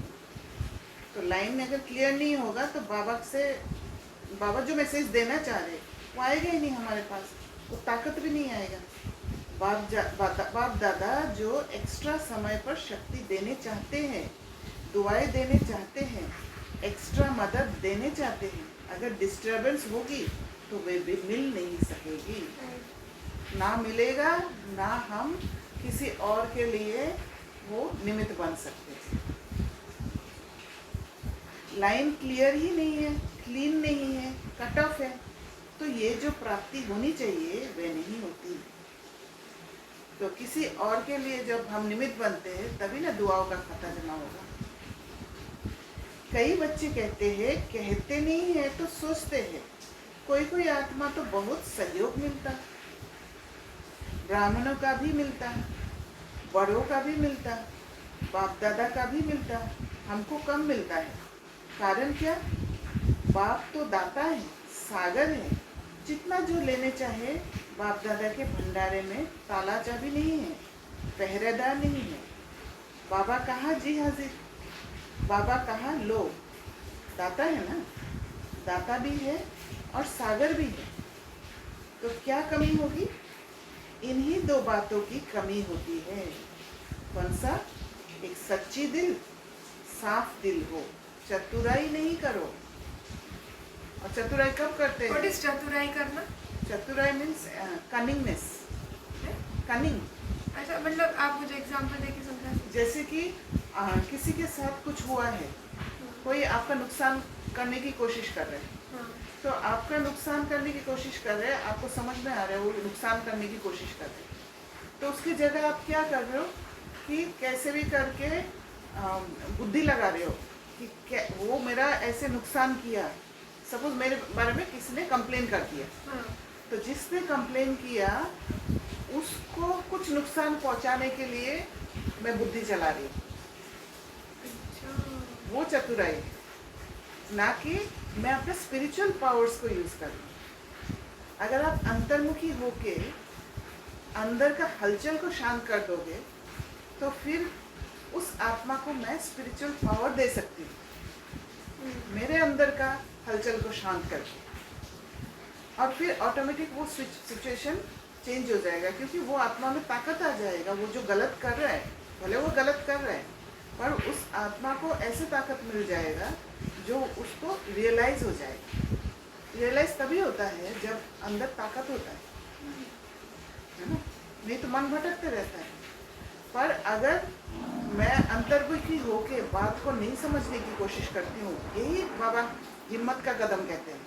तो लाइन में अगर क्लियर नहीं होगा तो बाबा जो मैसेज देना चाह रहे वो आएगा ही नहीं हमारे पास, वो ताकत भी नहीं आएगा। बाप दादा जो एक्स्ट्रा समय पर शक्ति देने चाहते हैं, दुआएं देने चाहते हैं, एक्स्ट्रा मदद देने चाहते हैं, अगर डिस्टरबेंस होगी तो वे भी मिल नहीं सकेगी, ना मिलेगा, ना हम किसी और के लिए वो निमित्त बन सकते हैं। लाइन क्लियर ही नहीं है, क्लीन नहीं है, कट ऑफ है, तो ये जो प्राप्ति होनी चाहिए वे नहीं होती। तो किसी और के लिए जब हम निमित्त बनते हैं तभी ना दुआओं का खाता जमा होगा। कई बच्चे कहते नहीं है तो सोचते हैं, कोई आत्मा तो बहुत सहयोग मिलता, ब्राह्मणों का भी मिलता, बड़ों का भी मिलता, बाप दादा का भी मिलता, हमको कम मिलता है। कारण क्या? बाप तो दाता है, सागर है, जितना जो लेने चाहे। बाप दादा के भंडारे में ताला चाबी नहीं है, पहरेदार नहीं है। बाबा कहाँ जी हाजिर, बाबा कहाँ लो, दाता है ना, दाता भी है और सागर भी है। तो क्या कमी होगी? इन्हीं दो बातों की कमी होती है। कौन सा? एक सच्ची दिल, साफ दिल हो, चतुराई नहीं करो। और चतुराई कब करते हैं?
What is चतुराई करना?
चतुराई मीन्स कनिंगनेस, कनिंग।
अच्छा, मतलब आप मुझे एग्जांपल देके समझा।
जैसे कि किसी के साथ कुछ हुआ है, कोई आपका नुकसान करने की कोशिश कर रहे हैं, तो आपका नुकसान करने की कोशिश कर रहे हैं, आपको समझ में आ रहा है वो नुकसान करने की कोशिश कर रहे हैं, तो उसकी जगह आप क्या कर रहे हो कि कैसे भी करके बुद्धि लगा रहे हो कि वो मेरा ऐसे नुकसान किया। सपोज मेरे बारे में किसी ने कंप्लेन कर दिया, तो जिसने कंप्लेन किया उसको कुछ नुकसान पहुंचाने के लिए मैं बुद्धि चला रही हूँ। वो चतुराई है, ना कि मैं अपने स्पिरिचुअल पावर्स को यूज कर रही हूँ। अगर आप अंतर्मुखी होके अंदर का हलचल को शांत कर दोगे तो फिर उस आत्मा को मैं स्पिरिचुअल पावर दे सकती हूँ, मेरे अंदर का हलचल को शांत करके, और फिर ऑटोमेटिक वो सिचुएशन चेंज हो जाएगा, क्योंकि वो आत्मा में ताकत आ जाएगा। वो जो गलत कर रहा है, भले वो गलत कर रहा है, पर उस आत्मा को ऐसे ताकत मिल जाएगा जो उसको रियलाइज हो जाएगा। रियलाइज तभी होता है जब अंदर ताकत होता है ना, नहीं तो मन भटकते रहता है। पर अगर मैं अंतर्मुखी होके बात को नहीं समझने की कोशिश करती हूँ, यही बाबा हिम्मत का कदम कहते हैं।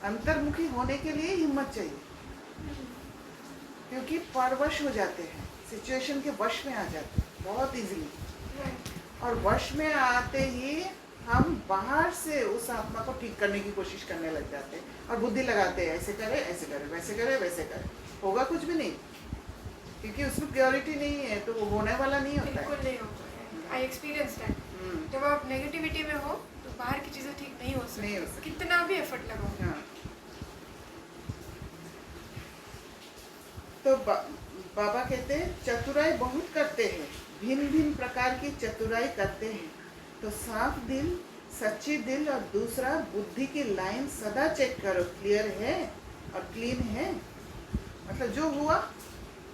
अंतर्मुखी होने के लिए हिम्मत चाहिए, क्योंकि परवश हो जाते हैं, सिचुएशन के वश में आ जाते हैं बहुत इजीली, और वश में आते ही हम बाहर से उस आत्मा को ठीक करने की कोशिश करने लग जाते हैं और बुद्धि लगाते हैं, ऐसे करे, ऐसे करे, वैसे करे, वैसे करे। होगा कुछ भी नहीं, क्योंकि उसमें प्योरिटी नहीं है, तो वो होने वाला नहीं होता है।
बिल्कुल नहीं होता है। I experience that. जब आप नेगेटिविटी में हो तो बाहर की चीज़ें ठीक नहीं हो सकती, कितना भी एफर्ट लगाओ।
हाँ। तो बाबा कहते हैं चतुराई बहुत करते हैं, भिन्न भिन्न प्रकार की चतुराई करते हैं। तो साफ दिल, सच्ची दिल, और दूसरा बुद्धि की लाइन सदा चेक करो, क्लियर है और क्लीन है। मतलब जो हुआ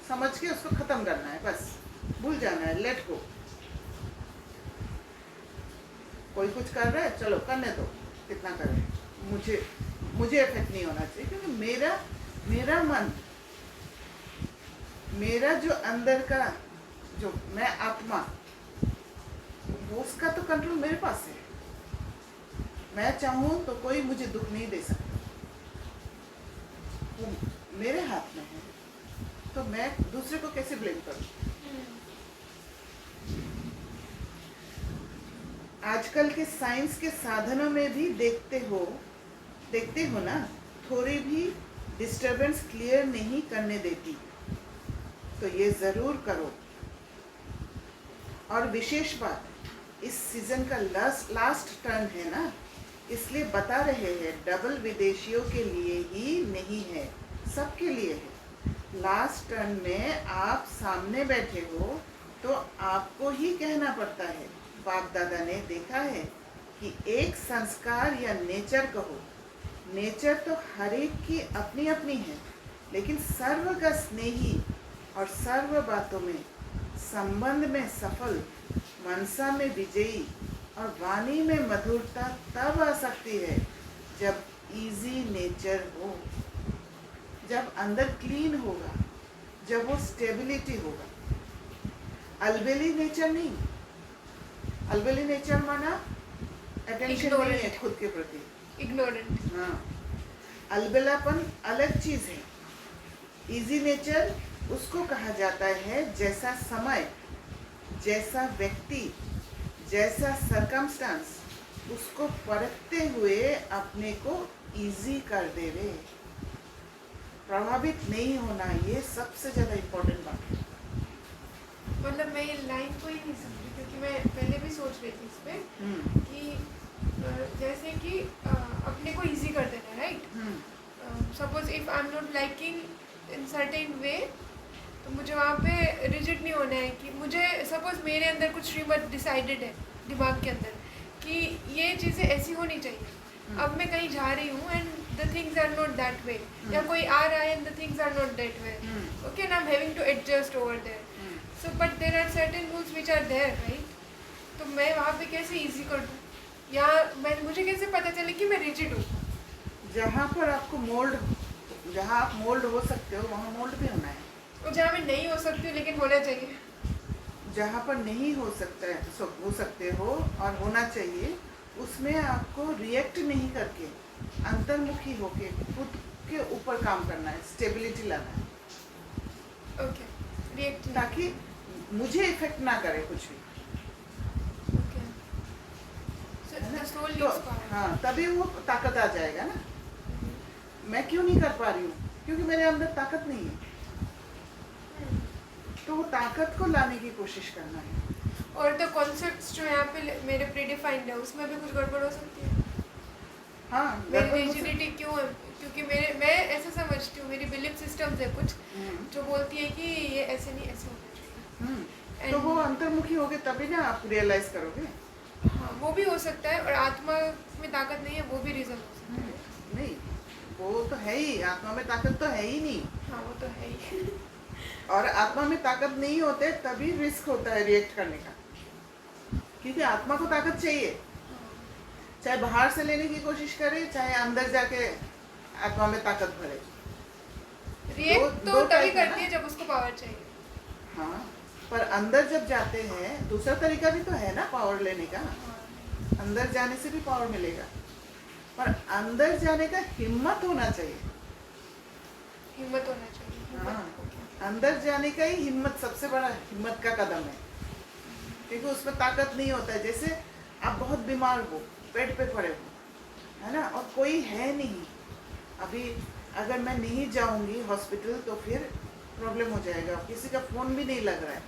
समझ के उसको खत्म करना है, बस भूल जाना है, लेट गो। कोई कुछ कर रहा है, चलो करने दो, कितना करे, मुझे इफेक्ट नहीं होना चाहिए, क्योंकि मेरा मन मेरा जो अंदर का जो मैं आत्मा, वो उसका तो कंट्रोल मेरे पास है। मैं चाहूँ तो कोई मुझे दुख नहीं दे सकता, वो मेरे हाथ में है। तो मैं दूसरे को कैसे ब्लेम करूँ? आजकल के साइंस के साधनों में भी देखते हो ना, थोड़ी भी डिस्टरबेंस क्लियर नहीं करने देती, तो ये ज़रूर करो। और विशेष बात, इस सीज़न का लास्ट टर्न है ना, इसलिए बता रहे हैं, डबल विदेशियों के लिए ही नहीं है, सबके लिए है। लास्ट टर्न में आप सामने बैठे हो तो आपको ही कहना पड़ता है। बाप दादा ने देखा है कि एक संस्कार या नेचर कहो, नेचर तो हर एक की अपनी अपनी है, लेकिन सर्व का स्नेही और सर्व बातों में, संबंध में सफल, मनसा में विजयी और वाणी में मधुरता तब आ सकती है जब इजी नेचर हो, जब अंदर क्लीन होगा, जब वो स्टेबिलिटी होगा। अलबेली नेचर नहीं, अलबेली नेचर माना अटेंशन नहीं है खुद के प्रति,
इग्नोरेंट।
हाँ, अलबेलापन अलग चीज है। इजी नेचर उसको कहा जाता है जैसा समय, जैसा व्यक्ति, जैसा सरकमस्टांस उसको परखते हुए अपने को इजी कर देवे, प्रभावित नहीं होना, ये सबसे ज़्यादा इम्पोर्टेंट बात है।
मतलब मैं ये लाइन को ही नहीं समझी, क्योंकि मैं पहले भी सोच रही थी इस पे कि जैसे कि अपने को इजी कर देना, right. Suppose if I am not liking in certain way, तो मुझे वहाँ पे रिजिड नहीं होना है कि मुझे, सपोज मेरे अंदर कुछ श्रीमत डिसाइडेड है दिमाग के अंदर कि ये चीज़ें ऐसी होनी चाहिए। अब मैं कहीं जा रही हूँ and the things are not that way, या कोई आ रहा है and the things are not that way, okay, and I am having to adjust over there. So but there are certain rules which are there, right. तो मैं वहाँ पे कैसे इजी कर दूँ, या मुझे कैसे पता चले कि मैं रिजिड हूँ?
जहाँ पर आपको मोल्ड, जहाँ आप मोल्ड हो सकते हो वहाँ मोल्ड भी होना है,
और जहाँ मैं नहीं हो सकती हूँ लेकिन होना चाहिए।
जहाँ पर नहीं हो सकता है, हो सकते हो और होना चाहिए, उसमें आपको रिएक्ट नहीं करके अंतर्मुखी होके खुद के ऊपर काम करना है, स्टेबिलिटी लाना है,
ओके, रिएक्ट,
ताकि मुझे इफेक्ट ना करे कुछ भी,
ओके। सो द सोल
तो
नीड्स पावर।
हाँ, तभी वो ताकत आ जाएगा ना। मैं क्यों नहीं कर पा रही हूँ? क्योंकि मेरे अंदर ताकत नहीं है, तो वो ताकत को लाने की कोशिश करना है।
और द कॉन्सेप्ट्स जो यहाँ पे मेरे प्रीडिफाइंड है, उसमें भी कुछ गड़बड़ हो सकती है।
हाँ,
मेरी रिजिडिटी क्यों है? क्योंकि मैं ऐसा समझती हूँ, मेरी बिलीफ सिस्टम्स है कुछ जो बोलती है कि ये ऐसे नहीं, ऐसे होना चाहिए।
तो वो अंतर्मुखी होगे तभी ना आप रियलाइज करोगे।
हाँ, वो भी हो सकता है, और आत्मा में ताकत नहीं है, वो भी रीजन हो सकता है।
नहीं, वो तो है ही, आत्मा में ताकत तो है ही नहीं।
हाँ, वो तो है ही।
और आत्मा में ताकत नहीं होते तभी रिस्क होता है रिएक्ट करने का, क्योंकि आत्मा को ताकत चाहिए, चाहे बाहर से लेने की कोशिश करे, चाहे अंदर जाके आत्मा में ताकत भरे।
रिएक्ट तो तभी करती है जब उसको पावर चाहिए।
हाँ, पर अंदर जब जाते हैं, दूसरा तरीका भी तो है ना पावर लेने का। अंदर जाने से भी पावर मिलेगा, पर अंदर जाने का हिम्मत होना चाहिए।
हिम्मत होना चाहिए।
हाँ, अंदर जाने का ही हिम्मत सबसे बड़ा हिम्मत का कदम है, क्योंकि उसमें ताकत नहीं होता है। जैसे आप बहुत बीमार हो, बेड पे पड़े हो, है ना, और कोई है नहीं, अभी अगर मैं नहीं जाऊंगी हॉस्पिटल तो फिर प्रॉब्लम हो जाएगा, किसी का फ़ोन भी नहीं लग रहा है,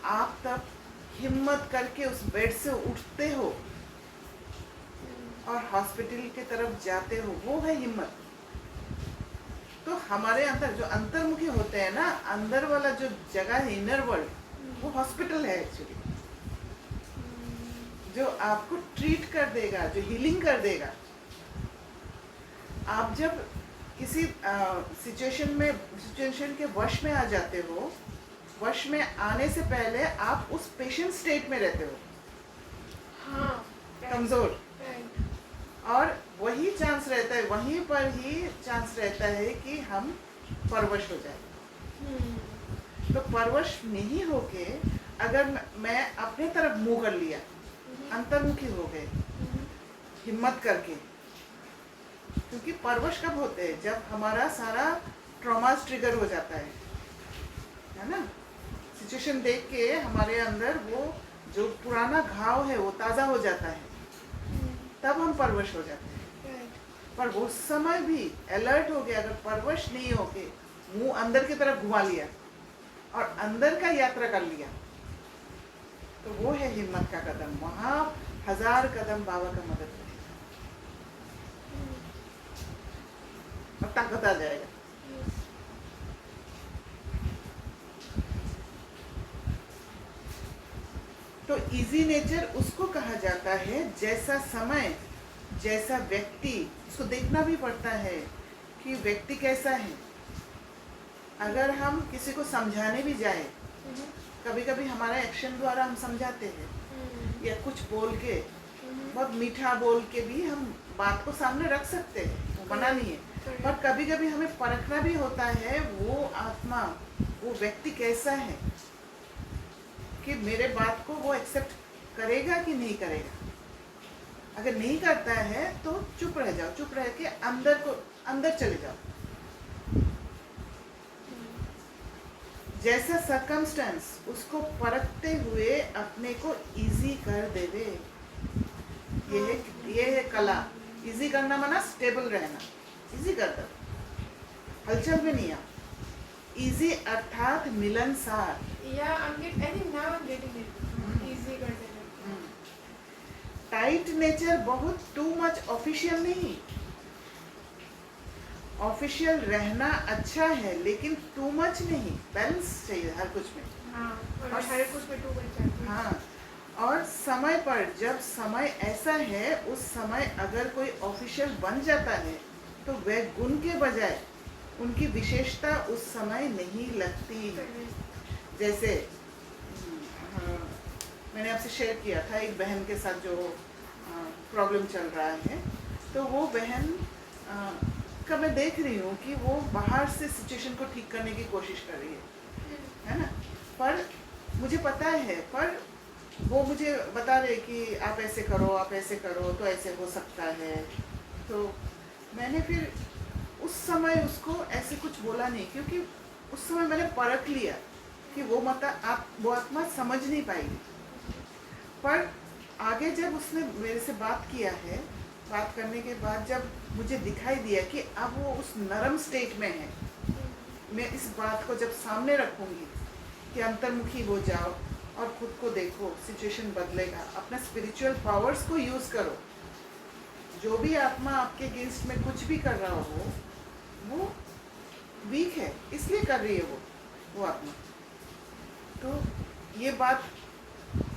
आप तब हिम्मत करके उस बेड से उठते हो और हॉस्पिटल की तरफ जाते हो, वो है हिम्मत। तो हमारे अंदर जो अंतर्मुखी होते हैं ना, अंदर वाला जो जगह है, इनर वर्ल्ड, वो हॉस्पिटल है एक्चुअली, जो आपको ट्रीट कर देगा, जो हीलिंग कर देगा। आप जब किसी सिचुएशन के वश में आ जाते हो, वश में आने से पहले आप उस पेशेंट स्टेट में रहते हो,
हाँ,
कमजोर,
right.
और वही चांस रहता है, वहीं पर ही चांस रहता है कि हम परवश हो जाए। तो परवश नहीं होके अगर मैं अपने तरफ मुंह कर लिया, अंतर्मुखी हो गए हिम्मत करके, क्योंकि परवश कब होते हैं? जब हमारा सारा ट्रॉमास ट्रिगर हो जाता है ना? सिचुएशन देख के हमारे अंदर वो जो पुराना घाव है वो ताज़ा हो जाता है, तब हम परवश हो जाते हैं। पर उस समय भी अलर्ट हो गया, अगर परवश नहीं होके मुंह अंदर की तरफ घुमा लिया और अंदर का यात्रा कर लिया, तो वो है हिम्मत का कदम। वहां 1000 कदम बाबा का मदद करेगा और ताकत आ जाएगा। तो इजी नेचर उसको कहा जाता है जैसा समय, जैसा व्यक्ति, उसको देखना भी पड़ता है कि व्यक्ति कैसा है। अगर हम किसी को समझाने भी जाए, कभी कभी हमारा एक्शन द्वारा हम समझाते हैं या कुछ बोल के, बहुत मीठा बोल के भी हम बात को सामने रख सकते हैं, वो मना नहीं है। पर कभी कभी हमें परखना भी होता है वो आत्मा, वो व्यक्ति कैसा है, कि मेरे बात को वो एक्सेप्ट करेगा कि नहीं करेगा। अगर नहीं करता है तो चुप रह जाओ, चुप रह के अंदर चले जाओ। जैसा सर्कमस्टेंस उसको परखते हुए अपने को इजी कर देवे, ये है कला। इजी करना माना स्टेबल रहना, इजी कर दो, हलचल में नहीं आ। इजी अर्थात मिलनसार। टाइट नेचर बहुत टू मच ऑफिशियल नहीं। ऑफिशियल रहना अच्छा है लेकिन टू मच नहीं, बैलेंस चाहिए हर कुछ में।
और हर कुछ में टू मच।
हाँ, और समय पर जब समय ऐसा है, उस समय अगर कोई ऑफिशियल बन जाता है तो वह गुण के बजाय उनकी विशेषता उस समय नहीं लगती। जैसे मैंने आपसे शेयर किया था एक बहन के साथ जो प्रॉब्लम चल रहा है, तो वो बहन का मैं देख रही हूँ कि वो बाहर से सिचुएशन को ठीक करने की कोशिश कर रही है ना? पर मुझे पता है, पर वो मुझे बता रहे कि आप ऐसे करो, आप ऐसे करो तो ऐसे हो सकता है। तो मैंने फिर उस समय उसको ऐसे कुछ बोला नहीं, क्योंकि उस समय मैंने परख लिया कि वो वो आत्मा समझ नहीं पाएगी। पर आगे जब उसने मेरे से बात किया है, बात करने के बाद जब मुझे दिखाई दिया कि अब वो उस नरम स्टेट में है, मैं इस बात को जब सामने रखूंगी कि अंतर्मुखी हो जाओ और खुद को देखो, सिचुएशन बदलेगा। अपना स्पिरिचुअल पावर्स को यूज़ करो। जो भी आत्मा आपके अगेंस्ट में कुछ भी कर रहा हो, वो वीक है इसलिए कर रही है वो आत्मा। तो ये बात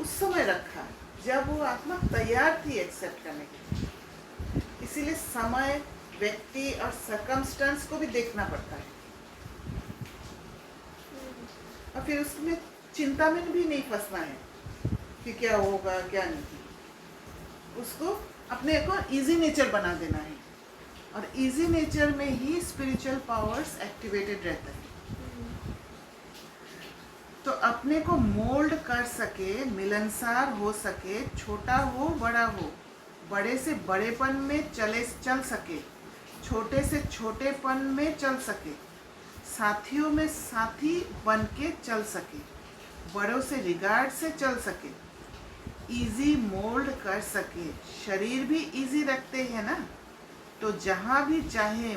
उस समय रखा जब वो आत्मा तैयार थी एक्सेप्ट करने के लिए। इसीलिए समय, व्यक्ति और सर्कमस्टेंस को भी देखना पड़ता है, और फिर उसमें चिंता में भी नहीं फंसना है कि क्या होगा क्या नहीं। उसको अपने को इजी नेचर बना देना है, और इजी नेचर में ही स्पिरिचुअल पावर्स एक्टिवेटेड रहता है। तो अपने को मोल्ड कर सके, मिलनसार हो सके, छोटा हो बड़ा हो, बड़े से बड़ेपन में चल सके, छोटे से छोटेपन में चल सके, साथियों में साथी बन के चल सके, बड़ों से रिगार्ड से चल सके, इजी मोल्ड कर सके। शरीर भी इजी रखते हैं ना, तो जहाँ भी चाहे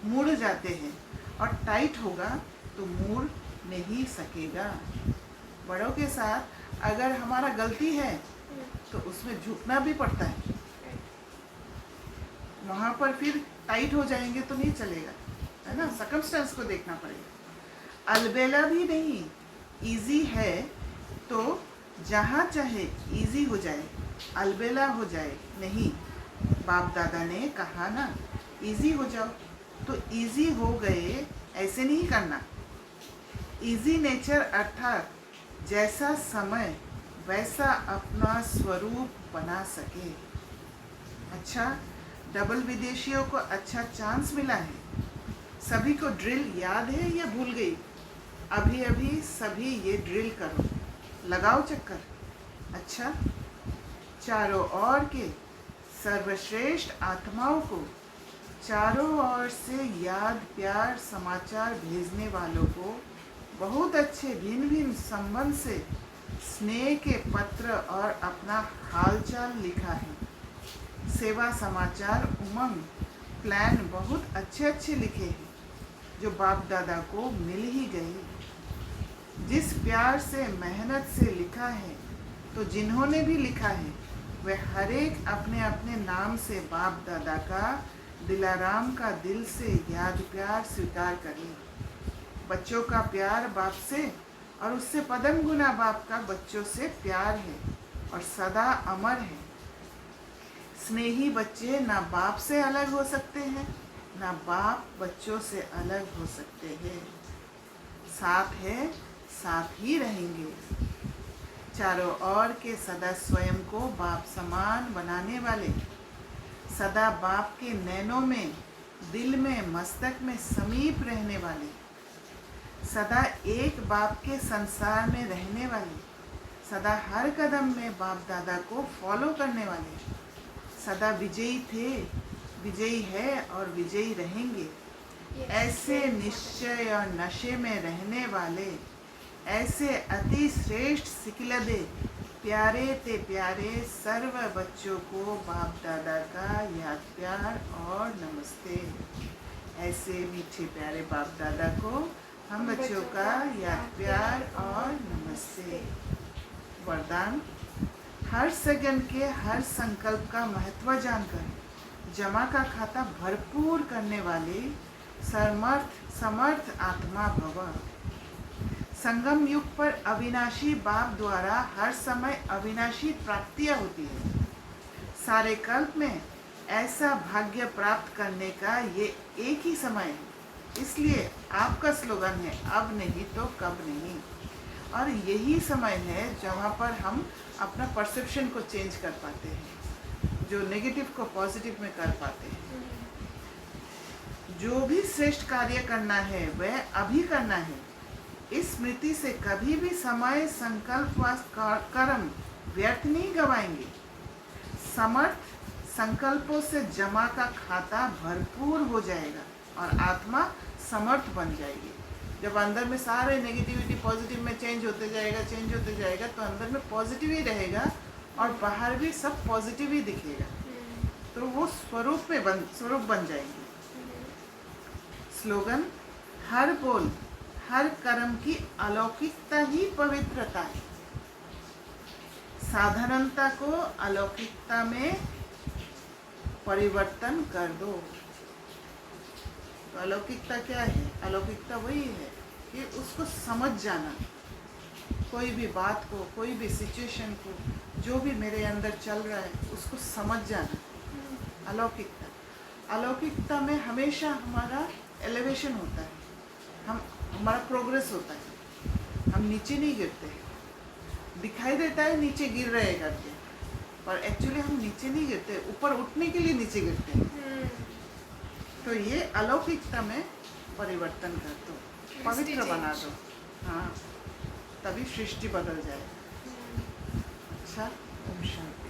मुड़ जाते हैं, और टाइट होगा तो मुड़ नहीं सकेगा। बड़ों के साथ अगर हमारा गलती है तो उसमें झुकना भी पड़ता है, वहाँ पर फिर टाइट हो जाएंगे तो नहीं चलेगा, है ना? सर्कमस्टेंस को देखना पड़ेगा। अलबेला भी नहीं, इजी है तो जहाँ चाहे इजी हो जाए, अलबेला हो जाए नहीं। बाप दादा ने कहा ना, इजी हो जाओ, तो इजी हो गए ऐसे नहीं करना। इजी नेचर अर्थात जैसा समय वैसा अपना स्वरूप बना सके। अच्छा, डबल विदेशियों को अच्छा चांस मिला है। सभी को ड्रिल याद है या भूल गई? अभी अभी सभी ये ड्रिल करो, लगाओ चक्कर। अच्छा, चारों ओर के सर्वश्रेष्ठ आत्माओं को, चारों ओर से याद प्यार समाचार भेजने वालों को बहुत अच्छे भिन्न भिन्न संबंध से स्नेह के पत्र और अपना हालचाल लिखा है। सेवा समाचार उमंग प्लान बहुत अच्छे अच्छे लिखे हैं जो बाप दादा को मिल ही गए। जिस प्यार से मेहनत से लिखा है, तो जिन्होंने भी लिखा है वे हर एक अपने अपने नाम से बाप दादा का दिलाराम का दिल से याद प्यार स्वीकार करें। बच्चों का प्यार बाप से और उससे पदम गुना बाप का बच्चों से प्यार है और सदा अमर है। स्नेही बच्चे ना बाप से अलग हो सकते हैं, ना बाप बच्चों से अलग हो सकते हैं। साथ है, साथ ही रहेंगे। चारों ओर के सदा स्वयं को बाप समान बनाने वाले, सदा बाप के नैनों में, दिल में, मस्तक में समीप रहने वाले, सदा एक बाप के संसार में रहने वाले, सदा हर कदम में बाप दादा को फॉलो करने वाले, सदा विजयी थे, विजयी है और विजयी रहेंगे। ऐसे निश्चय और नशे में रहने वाले, ऐसे अति श्रेष्ठ सिकिलदे प्यारे ते प्यारे सर्व बच्चों को बाप दादा का याद प्यार और नमस्ते। ऐसे मीठे प्यारे बाप दादा को हम बच्चों का याद प्यार और नमस्ते। वरदान: हर सेकंड के हर संकल्प का महत्व जानकर जमा का खाता भरपूर करने वाले समर्थ आत्मा भव। संगम युग पर अविनाशी बाप द्वारा हर समय अविनाशी प्राप्तियां होती है। सारे कल्प में ऐसा भाग्य प्राप्त करने का ये एक ही समय है। इसलिए आपका स्लोगन है, अब नहीं तो कब नहीं। और यही समय है जहाँ पर हम अपना परसेप्शन को चेंज कर पाते हैं, जो नेगेटिव को पॉजिटिव में कर पाते हैं। जो भी श्रेष्ठ कार्य करना है वह अभी करना है। इस स्मृति से कभी भी समय, संकल्प व कर्म व्यर्थ नहीं गवाएंगे। समर्थ संकल्पों से जमा का खाता भरपूर हो जाएगा और आत्मा समर्थ बन जाएगी। जब अंदर में सारे नेगेटिविटी पॉजिटिव में चेंज होते जाएगा तो अंदर में पॉजिटिव ही रहेगा और बाहर भी सब पॉजिटिव ही दिखेगा। तो वो स्वरूप बन जाएंगे। स्लोगन: हर बोल हर कर्म की अलौकिकता ही पवित्रता है। साधारणता को अलौकिकता में परिवर्तन कर दो। तो अलौकिकता क्या है? अलौकिकता वही है कि उसको समझ जाना, कोई भी बात को, कोई भी सिचुएशन को, जो भी मेरे अंदर चल रहा है उसको समझ जाना अलौकिकता में हमेशा हमारा एलिवेशन होता है, हमारा प्रोग्रेस होता है। हम नीचे नहीं गिरते। दिखाई देता है नीचे गिर रहे करके, पर एक्चुअली हम नीचे नहीं गिरते, ऊपर उठने के लिए नीचे गिरते हैं। तो ये अलौकिकता में परिवर्तन कर दो, पवित्र बना दो। हाँ, तभी सृष्टि बदल जाए। अच्छा, ओम शांति।